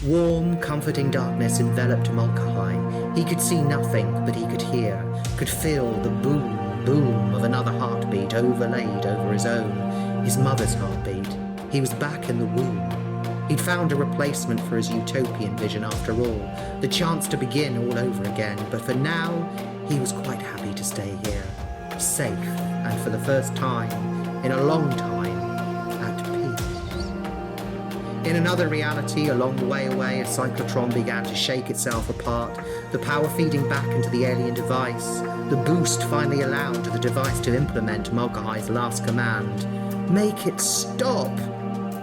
Warm, comforting darkness enveloped Mulcahy. He could see nothing, but he could hear, could feel the boom, boom of another heartbeat overlaid over his own, his mother's heartbeat. He was back in the womb. He'd found a replacement for his utopian vision after all, the chance to begin all over again, but for now, he was quite happy to stay here, safe, and for the first time, in a long time, at peace. In another reality, a long way away, a cyclotron began to shake itself apart, the power feeding back into the alien device. The boost finally allowed the device to implement Mulcahy's last command. Make it stop!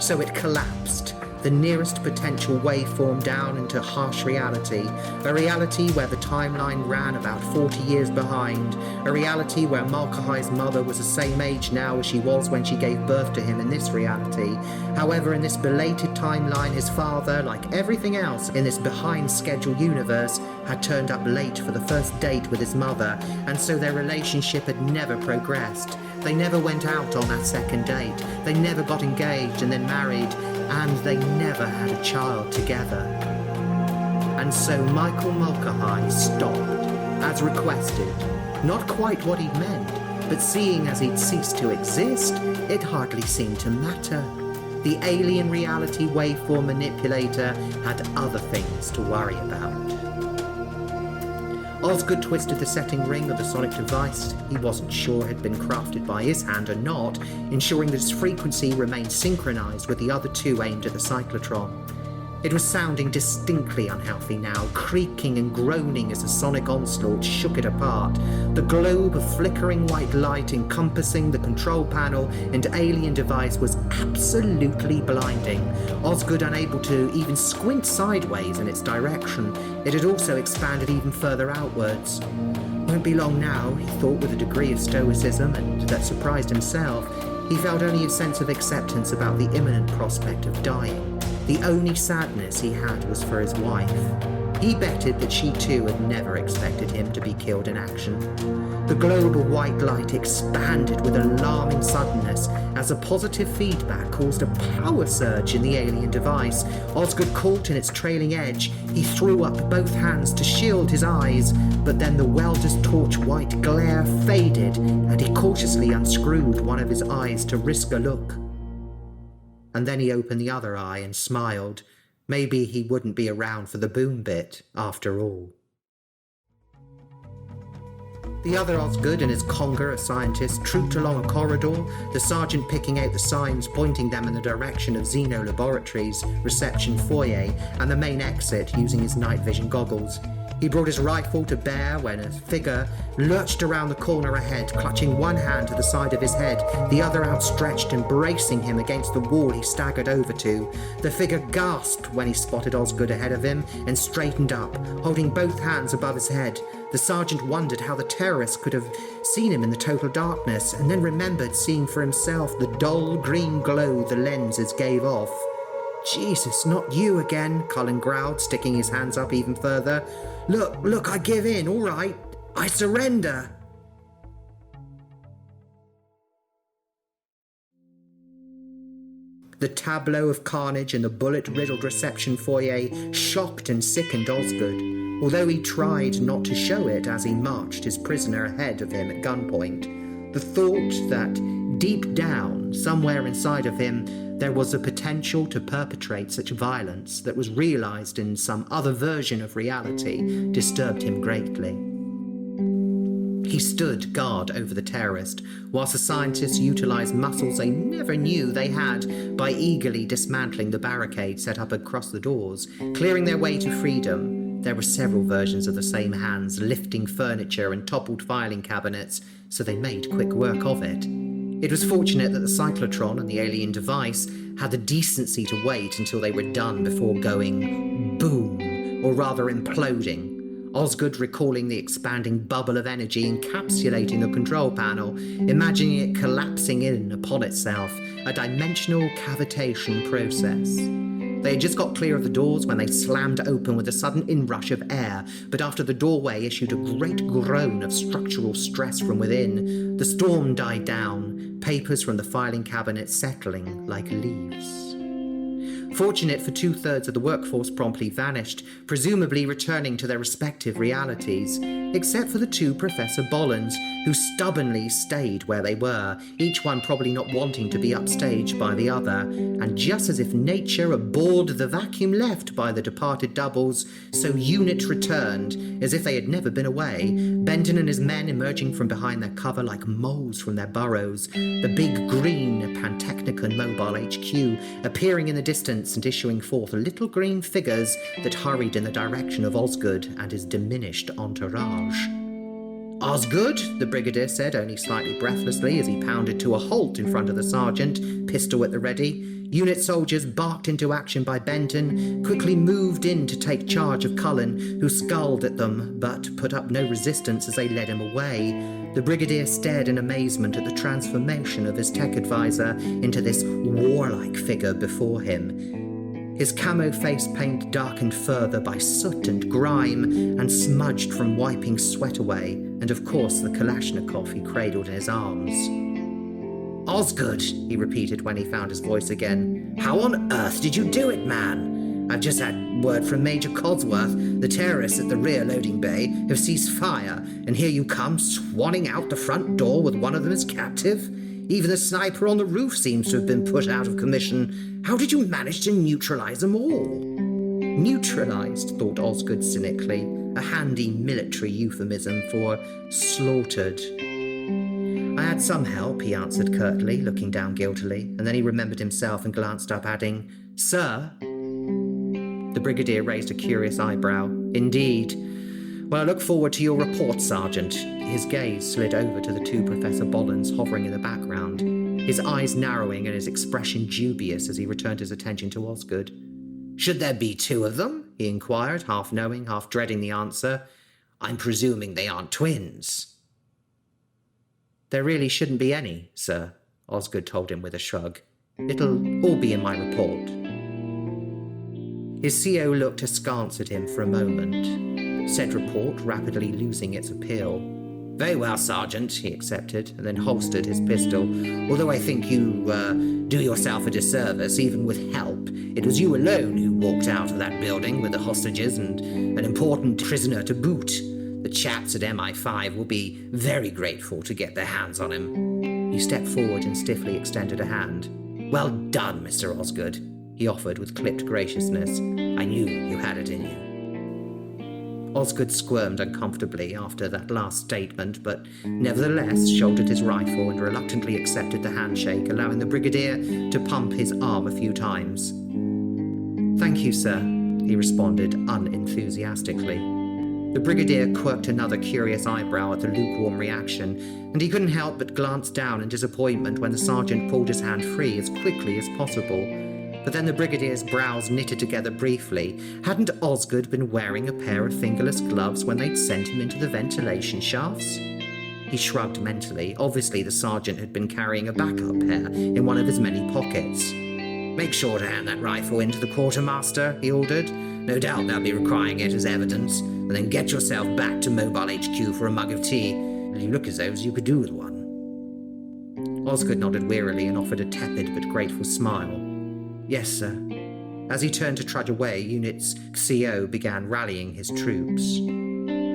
So it collapsed, the nearest potential waveform down into harsh reality, a reality where the timeline ran about 40 years behind, a reality where Mulcahai's mother was the same age now as she was when she gave birth to him in this reality. However, in this belated timeline, his father, like everything else in this behind-schedule universe, had turned up late for the first date with his mother, and so their relationship had never progressed. They never went out on that second date, they never got engaged and then married, and they never had a child together. And so Michael Mulcahy stopped, as requested. Not quite what he'd meant, but seeing as he'd ceased to exist, it hardly seemed to matter. The alien reality waveform manipulator had other things to worry about. Osgood twisted the setting ring of the sonic device he wasn't sure had been crafted by his hand or not, ensuring that its frequency remained synchronized with the other two aimed at the cyclotron. It was sounding distinctly unhealthy now, creaking and groaning as the sonic onslaught shook it apart. The globe of flickering white light encompassing the control panel and alien device was absolutely blinding. Osgood unable to even squint sideways in its direction. It had also expanded even further outwards. Won't be long now, he thought with a degree of stoicism, and that surprised himself. He felt only a sense of acceptance about the imminent prospect of dying. The only sadness he had was for his wife. He betted that she too had never expected him to be killed in action. The globe of white light expanded with alarming suddenness as a positive feedback caused a power surge in the alien device. Osgood caught in its trailing edge. He threw up both hands to shield his eyes, but then the welder's torch white glare faded and he cautiously unscrewed one of his eyes to risk a look. And then he opened the other eye and smiled. Maybe he wouldn't be around for the boom bit, after all. The other Osgood and his conger, a scientist, trooped along a corridor, the sergeant picking out the signs pointing them in the direction of Xeno Laboratories, reception foyer, and the main exit using his night vision goggles. He brought his rifle to bear when a figure lurched around the corner ahead, clutching one hand to the side of his head, the other outstretched and bracing him against the wall he staggered over to. The figure gasped when he spotted Osgood ahead of him and straightened up, holding both hands above his head. The sergeant wondered how the terrorist could have seen him in the total darkness, and then remembered seeing for himself the dull green glow the lenses gave off. "Jesus, not you again," Cullen growled, sticking his hands up even further. Look, I give in, all right. I surrender." The tableau of carnage in the bullet-riddled reception foyer shocked and sickened Osgood, although he tried not to show it as he marched his prisoner ahead of him at gunpoint. The thought that, deep down, somewhere inside of him, there was a potential to perpetrate such violence that was realized in some other version of reality disturbed him greatly. He stood guard over the terrorist, whilst the scientists utilized muscles they never knew they had by eagerly dismantling the barricade set up across the doors, clearing their way to freedom. There were several versions of the same hands lifting furniture and toppled filing cabinets, so they made quick work of it. It was fortunate that the cyclotron and the alien device had the decency to wait until they were done before going boom, or rather imploding. Osgood recalling the expanding bubble of energy encapsulating the control panel, imagining it collapsing in upon itself, a dimensional cavitation process. They had just got clear of the doors when they slammed open with a sudden inrush of air, but after the doorway issued a great groan of structural stress from within, the storm died down, papers from the filing cabinet settling like leaves. Fortunate for 2/3 of the workforce promptly vanished, presumably returning to their respective realities, except for the two Professor Bollens, who stubbornly stayed where they were, each one probably not wanting to be upstaged by the other, and just as if nature abhorred the vacuum left by the departed doubles, so U.N.I.T returned, as if they had never been away, Benton and his men emerging from behind their cover like moles from their burrows, the big green Pantechnicon Mobile HQ appearing in the distance and issuing forth little green figures that hurried in the direction of Osgood and his diminished entourage. Osgood, the brigadier said, only slightly breathlessly, as he pounded to a halt in front of the sergeant, pistol at the ready. Unit soldiers, barked into action by Benton, quickly moved in to take charge of Cullen, who scowled at them, but put up no resistance as they led him away. The brigadier stared in amazement at the transformation of his tech advisor into this warlike figure before him. His camo face paint darkened further by soot and grime, and smudged from wiping sweat away, and of course the Kalashnikov he cradled in his arms. "Osgood," he repeated when he found his voice again. "How on earth did you do it, man? I've just had word from Major Codsworth. The terrorists at the rear loading bay have ceased fire, and here you come swanning out the front door with one of them as captive. Even the sniper on the roof seems to have been put out of commission. How did you manage to neutralize them all?" Neutralized, thought Osgood cynically, a handy military euphemism for slaughtered. "I had some help," he answered curtly, looking down guiltily, and then he remembered himself and glanced up, adding, "Sir?" The brigadier raised a curious eyebrow. "Indeed. Well, I look forward to your report, Sergeant." His gaze slid over to the two Professor Bollens hovering in the background, his eyes narrowing and his expression dubious as he returned his attention to Osgood. "Should there be two of them?" he inquired, half knowing, half dreading the answer. "I'm presuming they aren't twins." "There really shouldn't be any, sir," Osgood told him with a shrug. "It'll all be in my report." His CO looked askance at him for a moment, said report rapidly losing its appeal. "Very well, Sergeant," he accepted, and then holstered his pistol. "Although I think you do yourself a disservice, even with help. It was you alone who walked out of that building with the hostages and an important prisoner to boot. The chaps at MI5 will be very grateful to get their hands on him." He stepped forward and stiffly extended a hand. "Well done, Mr. Osgood," he offered with clipped graciousness. "I knew you had it in you." Osgood squirmed uncomfortably after that last statement, but nevertheless shouldered his rifle and reluctantly accepted the handshake, allowing the brigadier to pump his arm a few times. "Thank you, sir," he responded unenthusiastically. The brigadier quirked another curious eyebrow at the lukewarm reaction, and he couldn't help but glance down in disappointment when the sergeant pulled his hand free as quickly as possible. But then the brigadier's brows knitted together briefly. Hadn't Osgood been wearing a pair of fingerless gloves when they'd sent him into the ventilation shafts? He shrugged mentally. Obviously the sergeant had been carrying a backup pair in one of his many pockets. "Make sure to hand that rifle in to the quartermaster," he ordered. "No doubt they'll be requiring it as evidence. And then get yourself back to Mobile HQ for a mug of tea. You look as though you could do with one." Osgood nodded wearily and offered a tepid but grateful smile. "Yes, sir." As he turned to trudge away, Unit's CO began rallying his troops.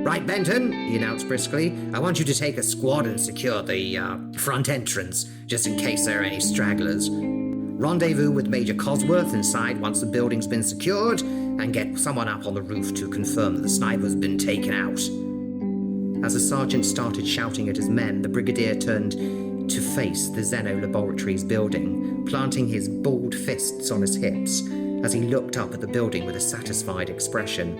"Right, Benton," he announced briskly. "I want you to take a squad and secure the front entrance, just in case there are any stragglers. Rendezvous with Major Codsworth inside once the building's been secured, and get someone up on the roof to confirm that the sniper's been taken out." As the sergeant started shouting at his men, the brigadier turned to face the Zeno Laboratories building, planting his balled fists on his hips as he looked up at the building with a satisfied expression.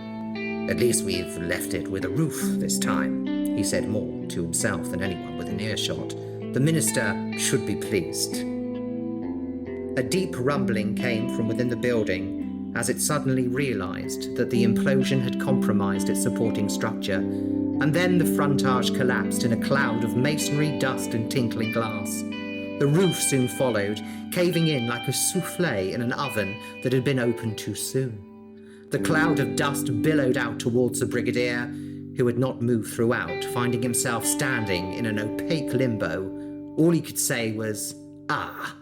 "At least we've left it with a roof this time," he said more to himself than anyone within earshot. "The minister should be pleased." A deep rumbling came from within the building as it suddenly realized that the implosion had compromised its supporting structure, and then the frontage collapsed in a cloud of masonry, dust, and tinkling glass. The roof soon followed, caving in like a souffle in an oven that had been opened too soon. The cloud of dust billowed out towards the brigadier, who had not moved throughout, finding himself standing in an opaque limbo. All he could say was, "Ah."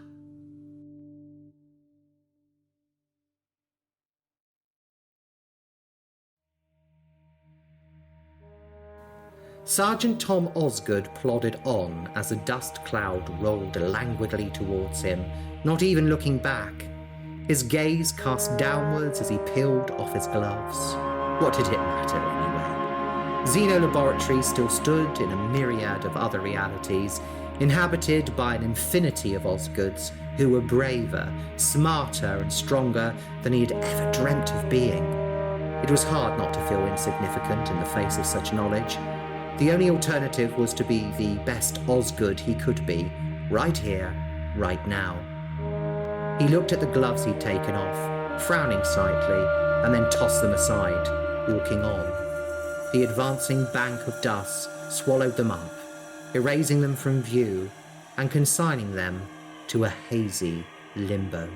Sergeant Tom Osgood plodded on as a dust cloud rolled languidly towards him, not even looking back. His gaze cast downwards as he peeled off his gloves. What did it matter anyway? Zeno Laboratories still stood in a myriad of other realities, inhabited by an infinity of Osgoods who were braver, smarter, and stronger than he had ever dreamt of being. It was hard not to feel insignificant in the face of such knowledge. The only alternative was to be the best Osgood he could be, right here, right now. He looked at the gloves he'd taken off, frowning slightly, and then tossed them aside, walking on. The advancing bank of dust swallowed them up, erasing them from view and consigning them to a hazy limbo.